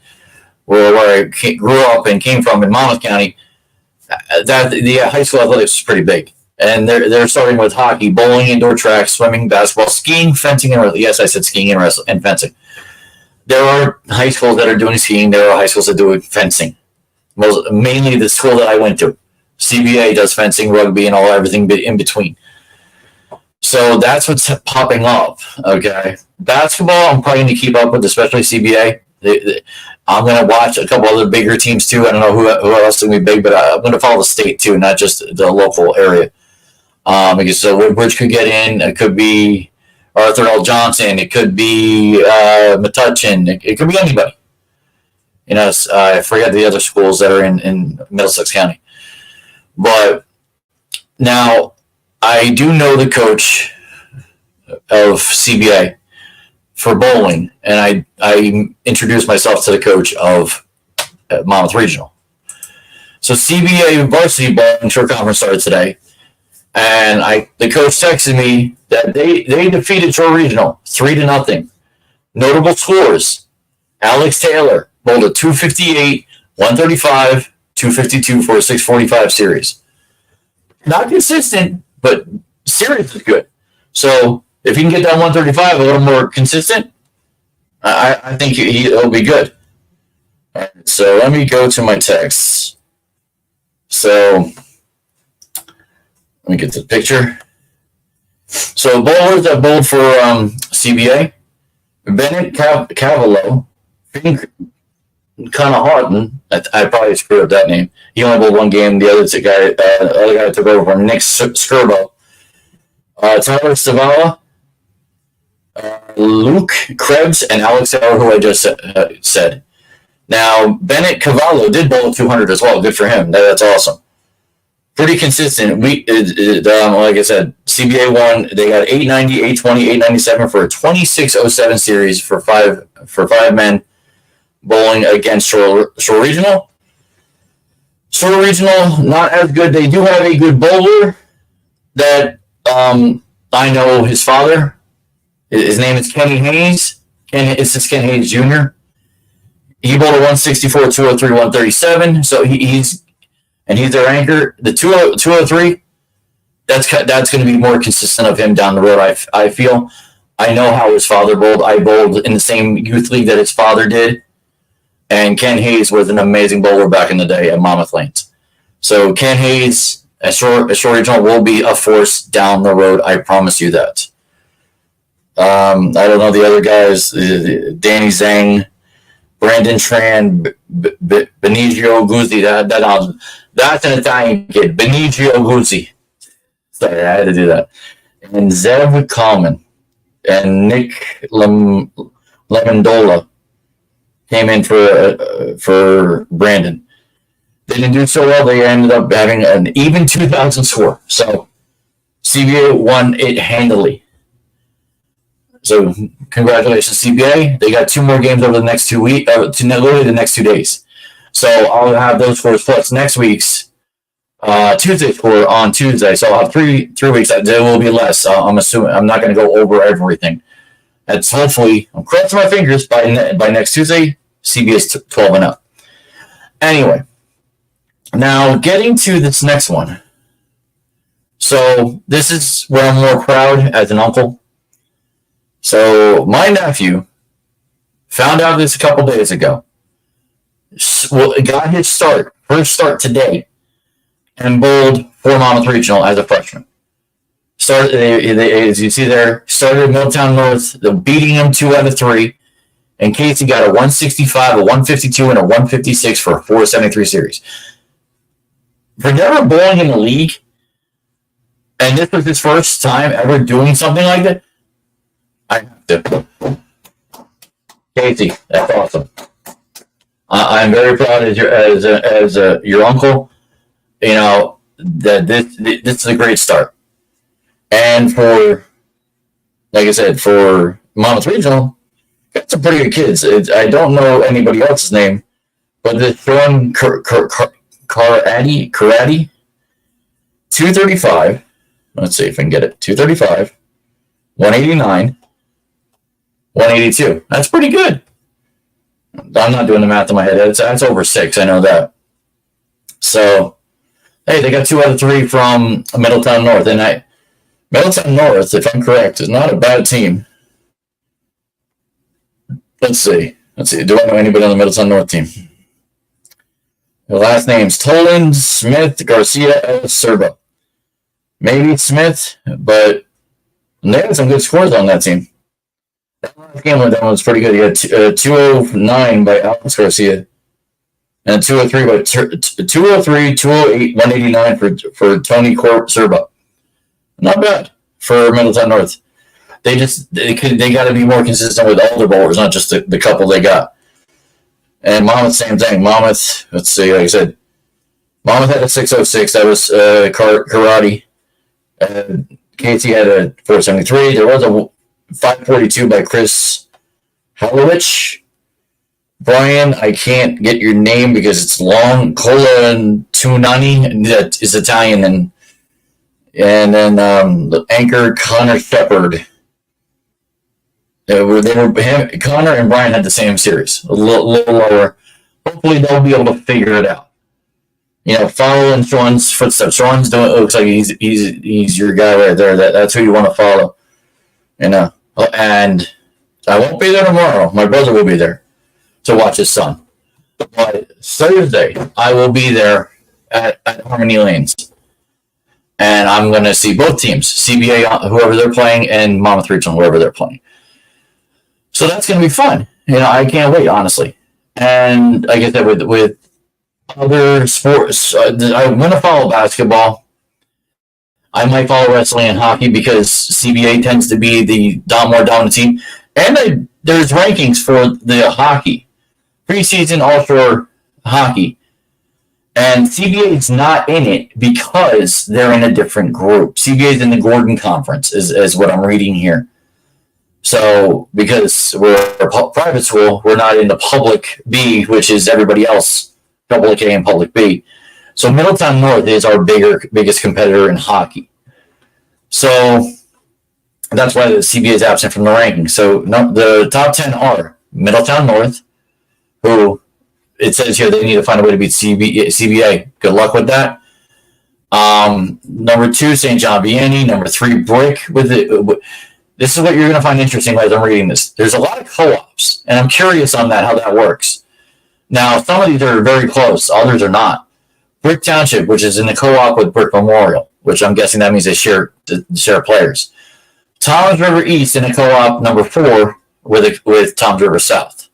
S2: Where I grew up and came from in Monmouth County, the high school athletics is pretty big. And they're starting with hockey, bowling, indoor track, swimming, basketball, skiing, fencing, and wrestling. Yes, I said skiing and fencing. There are high schools that are doing skiing. There are high schools that do fencing. Mainly the school that I went to. CBA does fencing, rugby, and everything in between. So that's what's popping up, okay? Basketball, I'm probably going to keep up with, especially CBA. I'm going to watch a couple other bigger teams, too. I don't know who else is going to be big, but I'm going to follow the state, too, not just the local area. Because so Woodbridge could get in. It could be Arthur L. Johnson. It could be Metuchen. It could be anybody. You know, I forget the other schools that are in Middlesex County. But now I do know the coach of CBA for bowling, and I introduced myself to the coach of Monmouth Regional. So CBA varsity bowling Shore Conference started today, and the coach texted me that they defeated Shore Regional 3-0. Notable scores: Alex Taylor bowled a 258, 135, 252 for a 645 series. Not consistent, but series is good. So if you can get that 135 a little more consistent, I think it'll be good. All right, so let me go to my texts. So let me get the picture. So bowlers that bowled for CBA: Bennett Cavallo, Fink Connaughton. I probably screwed up that name. He only bowled one game. The other guy took over from Nick Skirbo. Tyler Stavala, Luke Krebs, and Alex Sauer, who I just said. Now, Bennett Cavallo did bowl 200 as well. Good for him. That's awesome. Pretty consistent. Like I said, CBA won. They got 890, 820, 897 for a 2607 series for five men bowling against Shore Regional. Shore Regional, not as good. They do have a good bowler that I know his father. His name is Kenny Hayes. It's Ken Hayes Jr. he bowled a 164, 203, 137. So he's their anchor. The 203, that's going to be more consistent of him down the road. I feel. I know how his father bowled. I bowled in the same youth league that his father did. And Ken Hayes was an amazing bowler back in the day at Monmouth Lanes. So Ken Hayes, a short regional, will be a force down the road. I promise you that. I don't know the other guys. Danny Zhang, Brandon Tran, Benigio Guzzi. That's an Italian kid. Benigio Guzzi. Sorry, I had to do that. And Zev Kalman and Nick Lemondola came in for Brandon. They didn't do so well. They ended up having an even 2,000 score. So CBA won it handily. So congratulations, CBA. They got 2 more games over the next 2 weeks, literally the next 2 days. So I'll have those scores plus next week's Tuesday score on Tuesday. So I'll have 3 weeks. There will be less. I'm assuming I'm not going to go over everything. It's hopefully, I'm crossing my fingers, by next Tuesday, CBA is 12-0. Anyway, now getting to this next one. So this is where I'm more proud as an uncle. So my nephew found out this a couple days ago. Got his first start today, and bowled for Monmouth Regional as a freshman. As you see there, started at Middletown North, beating him 2 out of 3. And Casey got a 165, a 152, and a 156 for a 473 series. For never bowling in the league, and this was his first time ever doing something like that, I have to. Casey, that's awesome. I'm very proud as your uncle. You know that this is a great start. And for, like I said, for Monmouth Regional, got some pretty good kids. I don't know anybody else's name, but the Sean Karate, 235. Let's see if I can get it. 235, 189, 182. That's pretty good. I'm not doing the math in my head. That's over 6. I know that. So, hey, they got 2 out of 3 from Middletown North. And Middletown North, if I'm correct, is not a bad team. Let's see. Do I know anybody on the Middletown North team? The last name's Tolan, Smith, Garcia, Serba. Maybe Smith, but they had some good scores on that team. That last game with them was pretty good. He had 209 by Alex Garcia. And 203, 208, 189 for Tony Serba. Not bad for Middletown North. They got to be more consistent with all their bowlers, not just the couple they got. And Monmouth, same thing. Monmouth, let's see, like I said, Monmouth had a 606. That was Karate. Casey had a 473. There was a 542 by Chris Halowich. Brian, I can't get your name because it's long. Cola and Tunani, that is Italian. And then the anchor, Connor Shepard. Connor and Brian had the same series, a little lower. Hopefully they'll be able to figure it out. You know, follow in Sean's footsteps. Sean's doing. It looks like he's your guy right there. That's who you want to follow. You know, and I won't be there tomorrow. My brother will be there to watch his son. But Thursday I will be there at Harmony Lanes, and I'm going to see both teams, CBA whoever they're playing, and Monmouth Regional whoever they're playing. So that's going to be fun. You know, I can't wait, honestly. And like I said, with other sports, I'm going to follow basketball. I might follow wrestling and hockey because CBA tends to be the more dominant team. And there's rankings for the hockey, preseason all-shore hockey. And CBA is not in it because they're in a different group. CBA is in the Gordon Conference, is what I'm reading here. So, because we're a private school, we're not in the public B, which is everybody else, public A and public B. So, Middletown North is our biggest competitor in hockey. So, that's why the CBA is absent from the ranking. So, the top 10 are Middletown North, who it says here they need to find a way to beat CBA. Good luck with that. Number 2, St. John Vianney. Number 3, Brick. This is what you're going to find interesting as I'm reading this. There's a lot of co-ops, and I'm curious on that, how that works. Now, some of these are very close. Others are not. Brick Township, which is in the co-op with Brick Memorial, which I'm guessing that means they share players. Toms River East in a co-op, number 4, with Toms River South.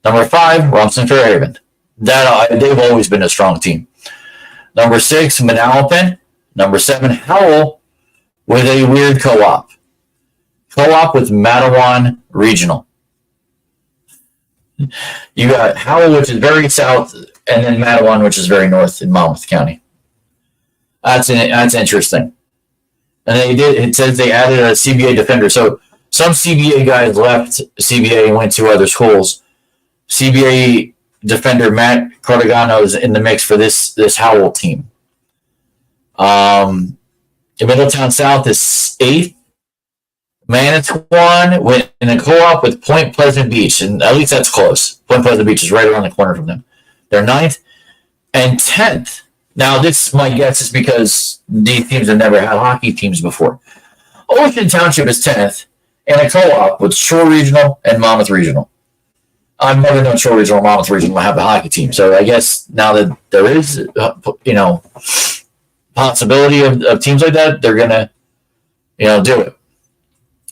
S2: Number 5, Rumson Fairhaven. They've always been a strong team. Number 6, Manalapan. Number 7, Howell, with a weird co-op. Co-op with Matawan Regional. You got Howell, which is very south, and then Matawan, which is very north in Monmouth County. That's interesting. And it says they added a CBA defender. So some CBA guys left CBA and went to other schools. CBA defender Matt Cortegano is in the mix for this Howell team. Middletown South is 8th. Manitowoc went in a co-op with Point Pleasant Beach, and at least that's close. Point Pleasant Beach is right around the corner from them. They're 9th and 10th. Now, this, my guess, is because these teams have never had hockey teams before. Ocean Township is 10th in a co-op with Shore Regional and Monmouth Regional. I've never known Shore Regional or Monmouth Regional have a hockey team, so I guess now that there is, possibility of teams like that, they're gonna, do it.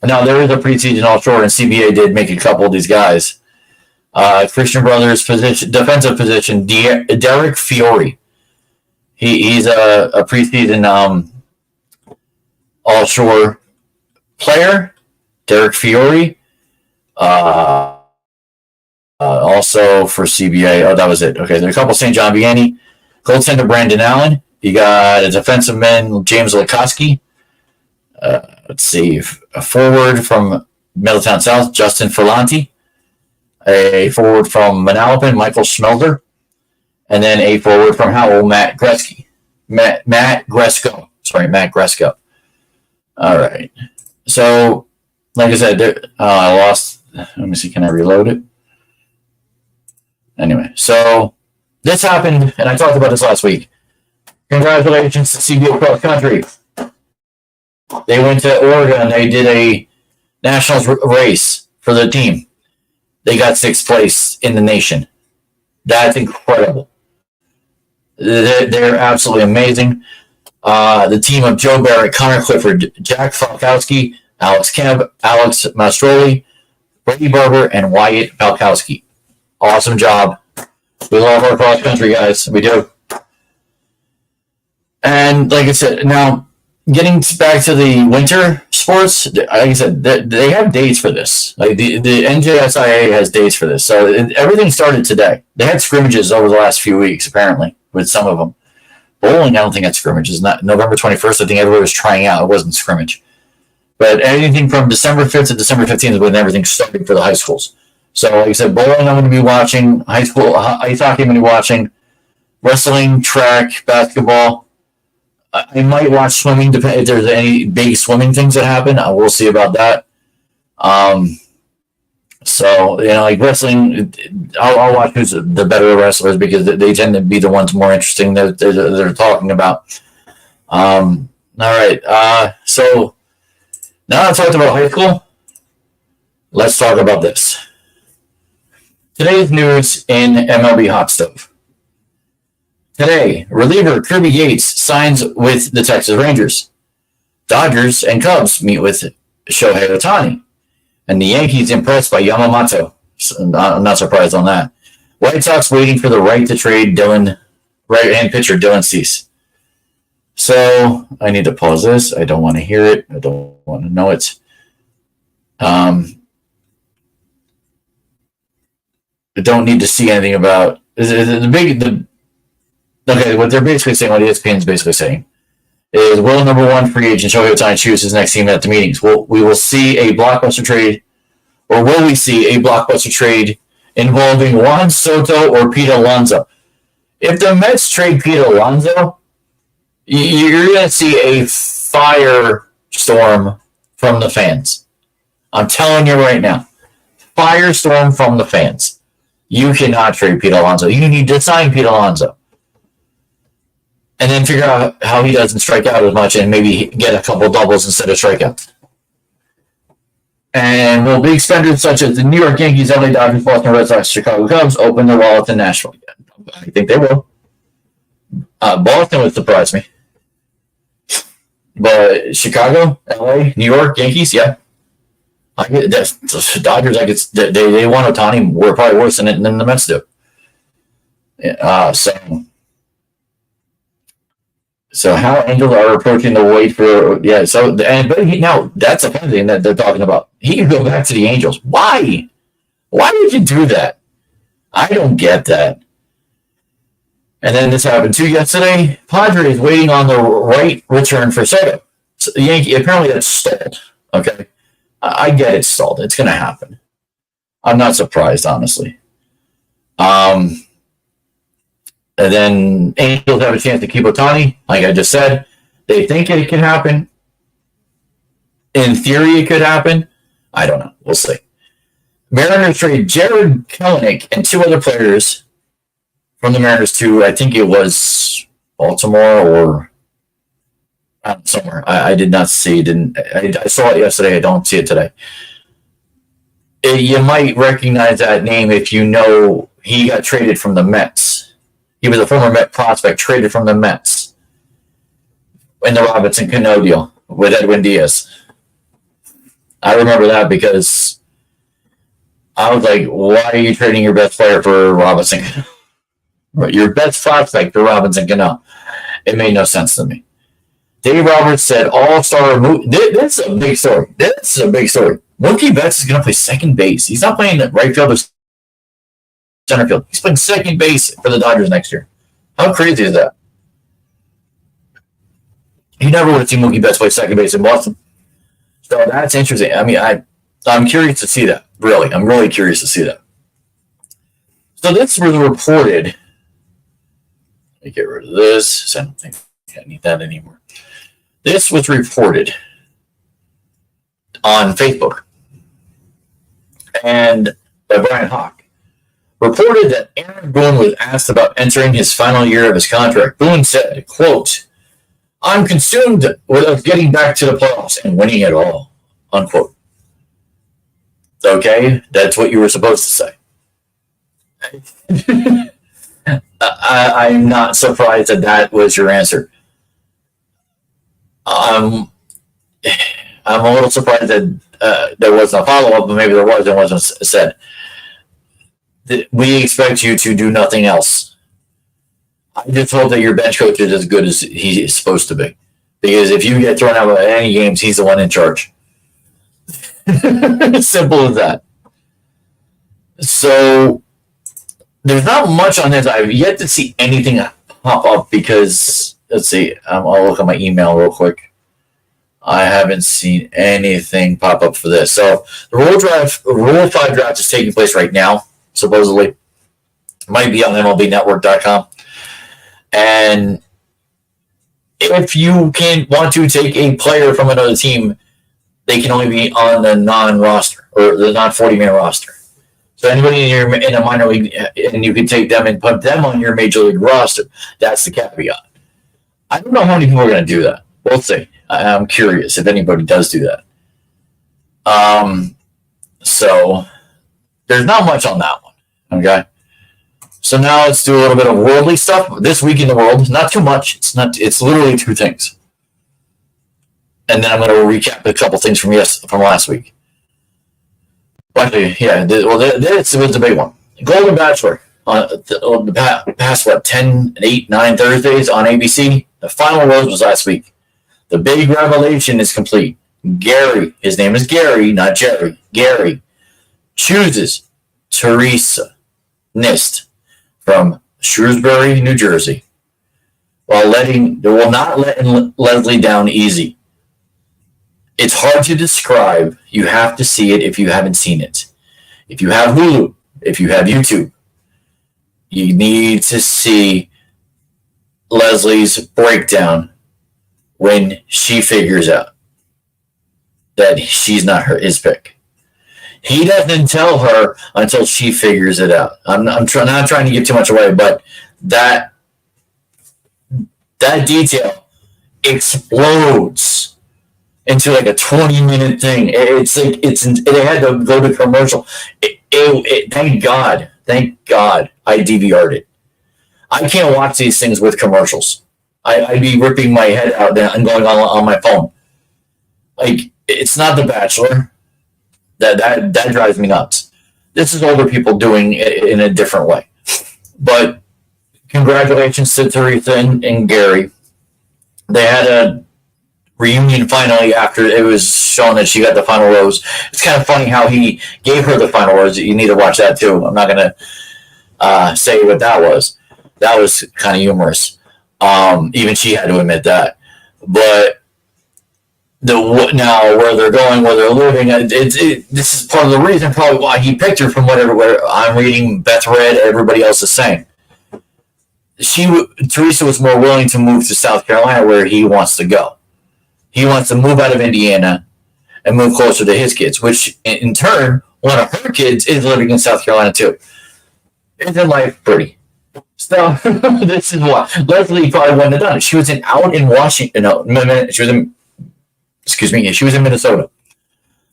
S2: Now, there is a preseason offshore, and CBA did make a couple of these guys. Christian Brothers defensive position, Derek Fiore. He's a preseason offshore player. Derek Fiore. Also for CBA. Oh, that was it. Okay, there's a couple. St. John Vianney. Goaltender Brandon Allen. You got a defensive man, James Lukoski. Let's see, a forward from Middletown South, Justin Ferlanti. A forward from Manalapan, Michael Schmelzer. And then a forward from Howell, Matt Gresko. Matt Gresko. All right. So, like I said, I lost. Let me see, can I reload it? Anyway, so this happened, and I talked about this last week. Congratulations to CBA Cross Country. They went to Oregon. They did a nationals race for the team. They got 6th place in the nation. That's incredible. They're absolutely amazing. The team of Joe Barrett, Connor Clifford, Jack Falkowski, Alex Kemp, Alex Mastroli, Brady Barber, and Wyatt Falkowski. Awesome job. We love our cross country guys. We do. And like I said, now getting back to the winter sports, like I said, they have dates for this. Like the NJSIAA has dates for this. So everything started today. They had scrimmages over the last few weeks, apparently, with some of them. Bowling, I don't think had scrimmages. Not November 21st, I think everybody was trying out. It wasn't scrimmage. But anything from December 5th to December 15th is when everything started for the high schools. So like I said, bowling I'm going to be watching. High school ice hockey I'm going to be watching. Wrestling, track, basketball. I might watch swimming, if there's any big swimming things that happen. We'll see about that. So, like wrestling, I'll watch who's the better wrestlers because they tend to be the ones more interesting that they're talking about. All right. So now I've talked about high school. Let's talk about this. Today's news in MLB Hot Stove. Today, reliever Kirby Yates signs with the Texas Rangers. Dodgers and Cubs meet with Shohei Ohtani. And the Yankees impressed by Yamamoto. So I'm not surprised on that. White Sox waiting for the right to trade right-hand pitcher Dylan Cease. So I need to pause this. I don't want to hear it. I don't want to know it. I don't need to see anything about okay, what they're basically saying, what ESPN is basically saying, is will number 1 free agent Shohei Ohtani choose his next team at the meetings? We will see a blockbuster trade, or will we see a blockbuster trade involving Juan Soto or Pete Alonso? If the Mets trade Pete Alonso, you're going to see a firestorm from the fans. I'm telling you right now. Firestorm from the fans. You cannot trade Pete Alonso. You need to sign Pete Alonso. And then figure out how he doesn't strike out as much and maybe get a couple doubles instead of strikeouts. And will big spenders such as the New York Yankees, LA Dodgers, Boston Red Sox, Chicago Cubs open their wallets in Nashville? I think they will. Boston would surprise me. But Chicago, LA, New York, Yankees, yeah. I get that. The Dodgers, I guess they want Ohtani. We're probably worse than the Mets do. So how Angels are approaching the wait for now that's a fun thing that they're talking about. He can go back to the Angels. Why? Why would you do that? I don't get that. And then this happened too yesterday. Padres waiting on the right return for Soto. So the Yankee apparently that's stalled. Okay, I get it's stalled. It's going to happen. I'm not surprised, honestly. And then Angels have a chance to keep Ohtani, like I just said. They think it can happen. In theory, it could happen. I don't know. We'll see. Mariners trade Jared Kelenic and two other players from the Mariners to, I think it was Baltimore or somewhere. I did not see it. I saw it yesterday. I don't see it today. You might recognize that name if you know he got traded from the Mets. He was a former Met prospect traded from the Mets in the Robinson Cano deal with Edwin Diaz. I remember that because I was like, why are you trading your best player for Robinson Cano? Your best prospect for Robinson Cano. It made no sense to me. Dave Roberts said all-star this is a big story. This is a big story. Mookie Betts is going to play second base. He's not playing right field or center field. He's playing second base for the Dodgers next year. How crazy is that? You never would have seen Mookie Betts play second base in Boston. So that's interesting. I mean, I'm curious to see that. Really, I'm really curious to see that. So this was reported. Let me get rid of this. I don't think I need that anymore. This was reported on Facebook and by Brian Hawk. Reported that Aaron Boone was asked about entering his final year of his contract. Boone said, quote, I'm consumed with us getting back to the playoffs and winning it all, unquote. Okay, that's what you were supposed to say. I'm not surprised that was your answer. I'm a little surprised that there wasn't a follow-up, but maybe there was and wasn't said. We expect you to do nothing else. I just hope that your bench coach is as good as he is supposed to be. Because if you get thrown out of any games, he's the one in charge. Simple as that. So there's not much on this. I've yet to see anything pop up because, let's see, I'll look at my email real quick. I haven't seen anything pop up for this. So the Rule 5 draft is taking place right now. Supposedly, might be on MLBnetwork.com. And if you want to take a player from another team, they can only be on the non-roster or the non-40-man roster. So anybody in a minor league, and you can take them and put them on your major league roster. That's the caveat. I don't know how many people are going to do that. We'll see. I'm curious if anybody does do that. So there's not much on that one. Okay. So now let's do a little bit of worldly stuff. This week in the world, not too much. It's literally two things. And then I'm going to recap a couple things from last week. Actually, yeah. This was the big one. Golden Bachelor on the past 10, 8, 9 Thursdays on ABC. The final rose was last week. The big revelation is complete. Gary, his name is Gary, not Jerry. Gary chooses Teresa Nist from Shrewsbury, New Jersey, while they will not let Leslie down easy. It's hard to describe. You have to see it if you haven't seen it. If you have Hulu, if you have YouTube, you need to see Leslie's breakdown when she figures out that she's not his pick. He doesn't tell her until she figures it out. I'm not trying to give too much away, but that detail explodes into like a 20-minute thing. It had to go to commercial. Thank God I DVR'd it. I can't watch these things with commercials. I'd be ripping my head out and going on my phone. Like, it's not The Bachelor. That drives me nuts. This is older people doing it in a different way. But congratulations to Teresa and Gary. They had a reunion finally after it was shown that she got the final rose. It's kind of funny how he gave her the final rose. You need to watch that too. I'm not going to say what that was. That was kind of humorous. Even she had to admit that. But now where they're going, where they're living, this is part of the reason probably why he picked her from whatever I'm reading, Beth read, everybody else is saying. Teresa was more willing to move to South Carolina where he wants to go. He wants to move out of Indiana and move closer to his kids, which in turn, one of her kids is living in South Carolina too. Isn't life pretty? So this is what Leslie probably wouldn't have done it. She was out in Washington. No, she was in. Excuse me. She was in Minnesota,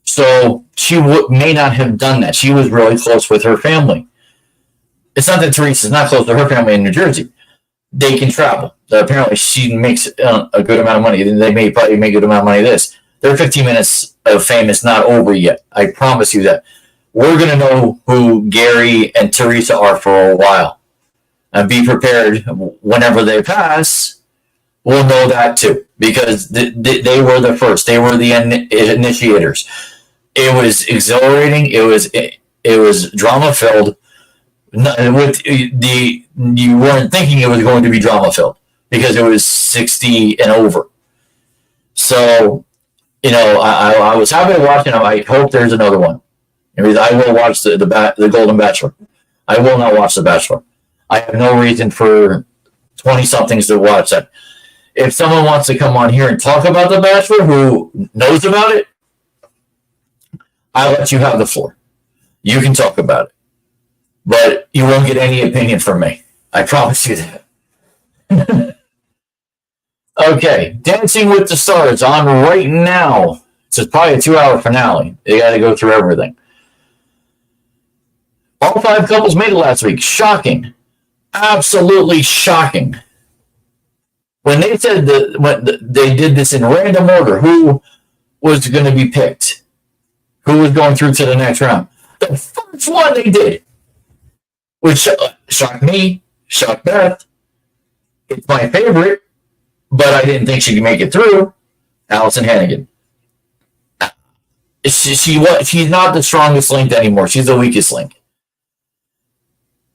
S2: so she may not have done that. She was really close with her family. It's not that Teresa's not close to her family in New Jersey. They can travel. Apparently, she makes a good amount of money. They may probably make a good amount of money. Their 15 minutes of fame is not over yet. I promise you that. We're going to know who Gary and Teresa are for a while. And be prepared whenever they pass, we'll know that too. Because they were the first. They were the initiators. It was exhilarating. It was drama-filled. You weren't thinking it was going to be drama-filled because it was 60 and over. So, I was happy to watch it. I hope there's another one. I will watch the Golden Bachelor. I will not watch The Bachelor. I have no reason for 20-somethings to watch that. If someone wants to come on here and talk about The Bachelor who knows about it, I'll let you have the floor. You can talk about it. But you won't get any opinion from me. I promise you that. Okay, Dancing with the Stars on right now. It's probably a 2-hour finale. They got to go through everything. All 5 couples made it last week. Shocking. Absolutely shocking. When they said when they did this in random order, who was going to be picked? Who was going through to the next round? The first one they did, which shocked me, shocked Beth. It's my favorite, but I didn't think she could make it through. Allison Hannigan. She's not the strongest link anymore. She's the weakest link.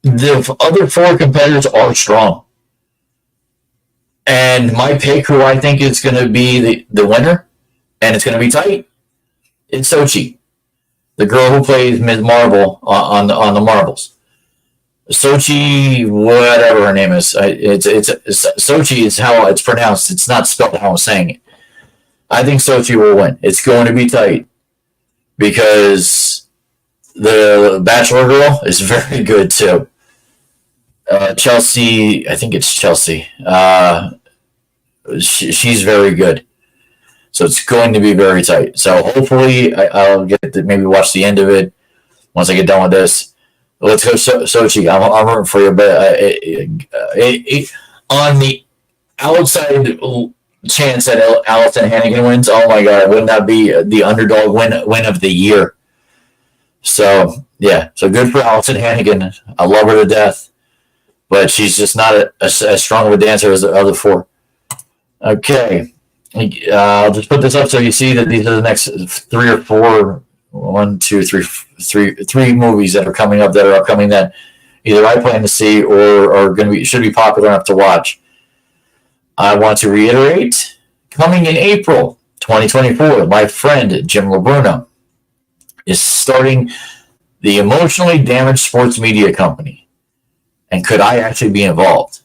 S2: The other 4 competitors are strong. And my pick, who I think is going to be the winner, and it's going to be tight, it's Sochi, the girl who plays Ms. Marvel on the Marvels. Sochi, whatever her name is, it's Sochi is how it's pronounced. It's not spelled how I'm saying it. I think Sochi will win. It's going to be tight because the Bachelor girl is very good too. Chelsea, I think it's Chelsea. She's very good. So it's going to be very tight. So hopefully I'll get to maybe watch the end of it once I get done with this. Let's go Sochi. I'm rooting for you. But on the outside chance that Allison Hannigan wins, oh my God, wouldn't that be the underdog win of the year? So, yeah. So good for Allison Hannigan. I love her to death. But she's just not as strong of a dancer as the other 4. Okay. I'll just put this up so you see that these are the next 3 or 4, 1, 2, 3 movies that are coming up that are upcoming that either I plan to see or are going to be should be popular enough to watch. I want to reiterate, coming in April 2024, my friend Jim LeBruno is starting the Emotionally Damaged Sports Media Company. And could I actually be involved?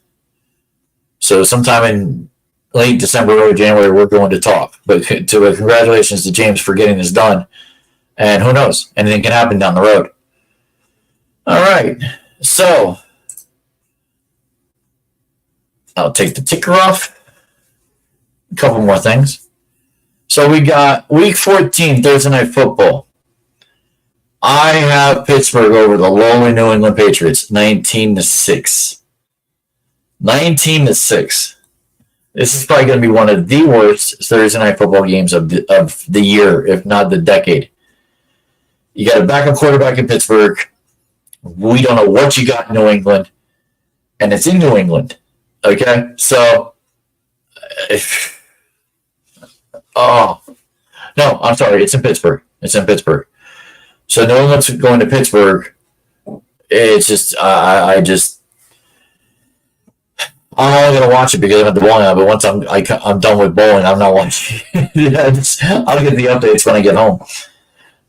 S2: So sometime in late December, early January, we're going to talk. But congratulations to James for getting this done. And who knows? Anything can happen down the road. All right. So I'll take the ticker off. A couple more things. So we got week 14, Thursday Night Football. I have Pittsburgh over the lowly New England Patriots, 19-6. 19-6. This is probably going to be one of the worst Thursday Night Football games of the year, if not the decade. You got a backup quarterback in Pittsburgh. We don't know what you got in New England, and it's in New England. Okay, so no, I'm sorry, it's in Pittsburgh. It's in Pittsburgh. So New England's going to Pittsburgh. It's just I'm only going to watch it because I'm at the bowling alley, but once I'm done with bowling, I'm not watching. I'll get the updates when I get home.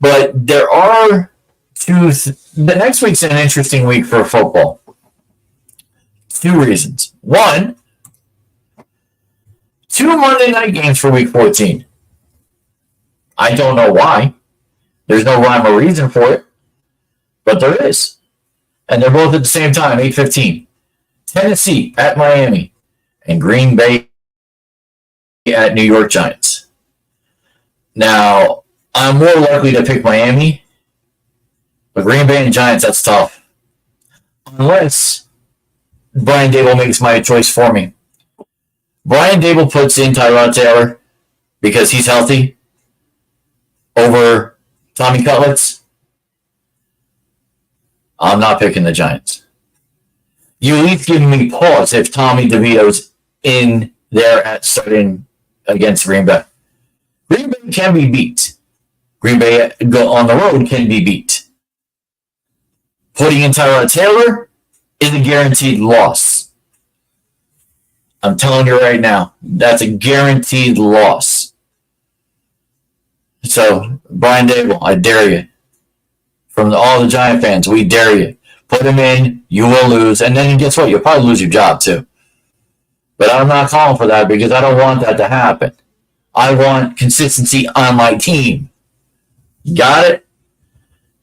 S2: But there are the next week's an interesting week for football. 2 reasons. 1, 2 Monday night games for week 14. I don't know why. There's no rhyme or reason for it, but there is. And they're both at the same time, 8:15. Tennessee at Miami and Green Bay at New York Giants. Now, I'm more likely to pick Miami, but Green Bay and Giants, that's tough. Unless Brian Dable makes my choice for me. Brian Dable puts in Tyrod Taylor because he's healthy over Tommy Cutlets. I'm not picking the Giants. You at least give me pause if Tommy DeVito's in there at starting against Green Bay. Green Bay can be beat. Green Bay on the road can be beat. Putting in Tyrod Taylor is a guaranteed loss. I'm telling you right now, that's a guaranteed loss. So, Brian Dable, I dare you. From all the Giant fans, we dare you. Put him in, you will lose, and then guess what? You'll probably lose your job too. But I'm not calling for that because I don't want that to happen. I want consistency on my team. Got it?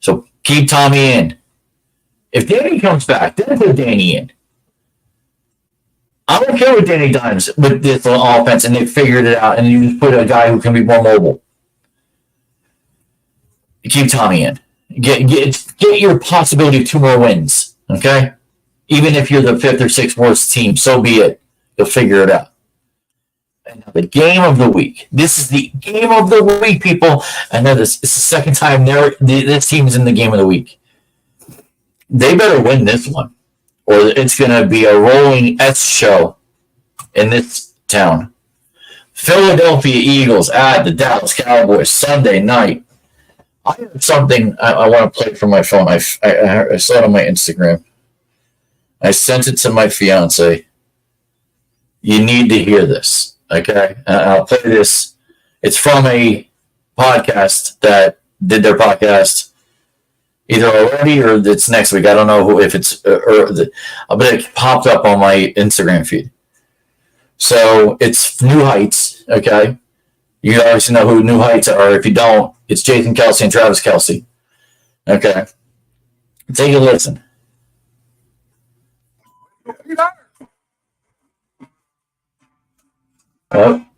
S2: So keep Tommy in. If Danny comes back, then put Danny in. I'm okay with Danny Dimes with this offense, and they figured it out, and you just put a guy who can be more mobile. Keep Tommy in. Get your possibility of 2 more wins, okay? Even if you're the 5th or 6th worst team, so be it. You'll figure it out. And now the game of the week. This is the game of the week, people. I know it's the second time this team is in the game of the week. They better win this one, or it's going to be a rolling S show in this town. Philadelphia Eagles at the Dallas Cowboys Sunday night. I have something I want to play from my phone. I saw it on my Instagram. I sent it to my fiance. You need to hear this, okay? I'll play this. It's from a podcast that did their podcast either already or it's next week. I don't know if it's but it popped up on my Instagram feed. So it's New Heights, okay? You obviously know who New Heights are. If you don't, it's Jason Kelce and Travis Kelce. Okay. Take a listen.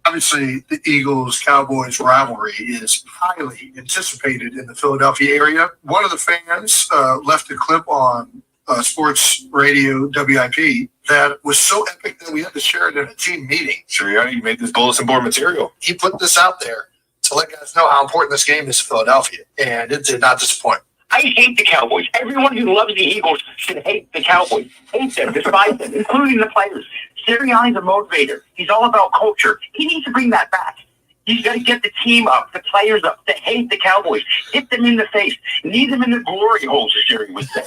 S3: Obviously, the Eagles-Cowboys rivalry is highly anticipated in the Philadelphia area. One of the fans left a clip on sports radio WIP that was so epic that we had to share it in a team meeting.
S1: Sure, you already made this bulletin board material.
S3: He put this out there to let guys know how important this game is to Philadelphia, and it did not disappoint.
S4: I hate the Cowboys. Everyone who loves the Eagles should hate the Cowboys. Hate them, despise them, including the players. Sirianni's a motivator. He's all about culture. He needs to bring that back. He's got to get the team up, the players up, to hate the Cowboys. Hit them in the face. Leave them in the glory holes, as Jerry would say.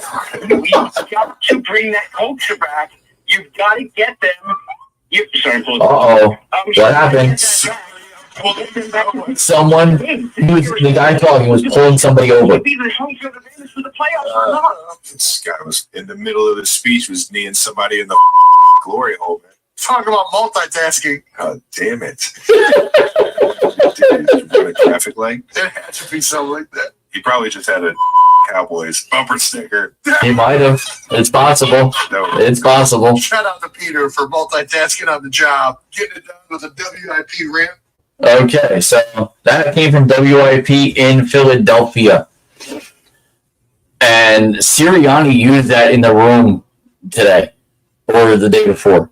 S4: You've got to bring that culture back. You've got to get them.
S2: Uh-oh. What happened? Someone, the guy talking was pulling somebody over.
S1: This guy was in the middle of the speech, was kneeing somebody in the glory hole, man.
S3: Talk about multitasking.
S1: Oh, damn it. What a traffic light.
S3: There had to be something like that.
S1: He probably just had a Cowboys bumper sticker.
S2: He might have. It's possible.
S1: No.
S2: It's possible.
S3: Shout out to Peter for multitasking on the job, getting it done with a WIP Rant.
S2: Okay, so that came from WIP in Philadelphia. And Sirianni used that in the room today or the day before.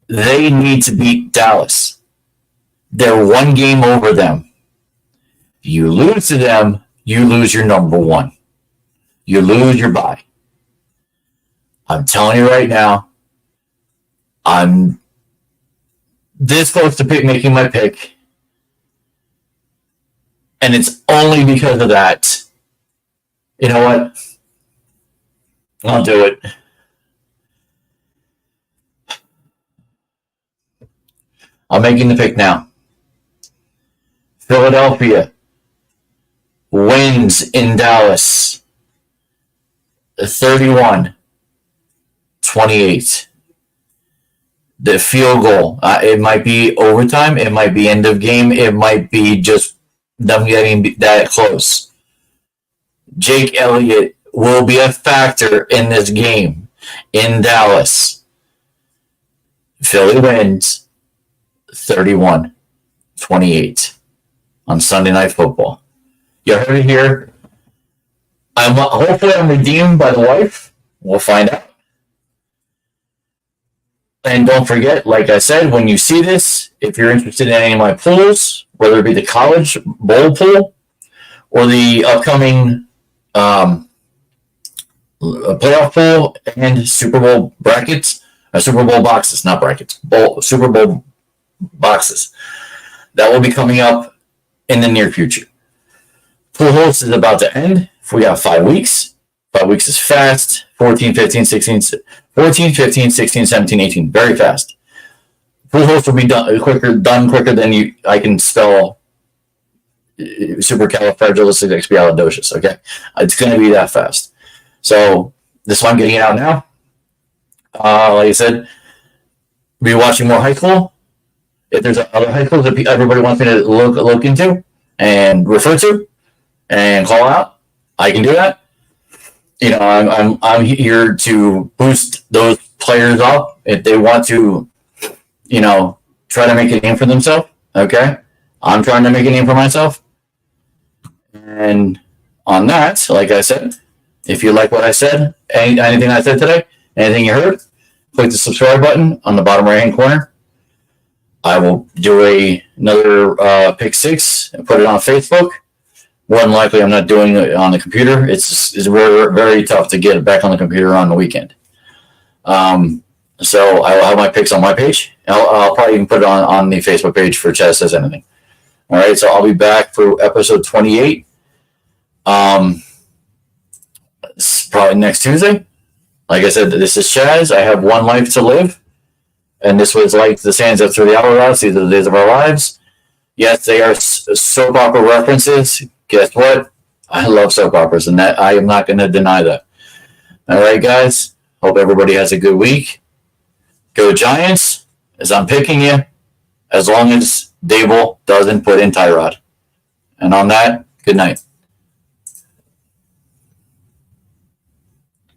S2: They need to beat Dallas. They're one game over them. You lose to them, you lose your number one. You lose your bye. I'm telling you right now, I'm this close to making my pick. And it's only because of that. You know what? I'll do it. I'm making the pick now. Philadelphia wins in Dallas 31-28. The field goal. It might be overtime. It might be end of game. It might be just them getting that close. Jake Elliott will be a factor in this game in Dallas. Philly wins 31-28 on Sunday Night Football. You heard it here. Hopefully I'm redeemed by the wife. We'll find out. And don't forget, like I said, when you see this, if you're interested in any of my pools, whether it be the college bowl pool or the upcoming playoff pool and Super Bowl brackets, Super Bowl boxes, not brackets, Super Bowl boxes, that will be coming up in the near future. Pool host is about to end. We got 5 weeks. 5 weeks is fast. 14, 15, 16, 17, 18. Very fast. Pool host will be done quicker than I can spell supercalifragilisticexpialidocious. Okay, it's going to be that fast. So this is why I'm getting it out now. Like I said, be watching more high school. If there's other high schools that everybody wants me to look into and refer to and call out, I can do that. You know, I'm here to boost those players up if they want to, you know, try to make a name for themselves. Okay, I'm trying to make a name for myself. And on that, like I said, if you like what I said, anything I said today, anything you heard, click the subscribe button on the bottom right hand corner. I will do another pick six and put it on Facebook. More than likely, I'm not doing it on the computer. It's very, very tough to get it back on the computer on the weekend. So I will have my picks on my page. I'll probably even put it on the Facebook page for Chaz Says Anything. All right, so I'll be back for episode 28. It's probably next Tuesday. Like I said, this is Chaz. I have one life to live. And this was like the sands up through the hourglass. These are the days of our lives. Yes, they are soap opera references. Guess what? I love soap operas, and that I am not going to deny that. All right, guys. Hope everybody has a good week. Go Giants, as I'm picking you, as long as Dable doesn't put in Tyrod. And on that, good night.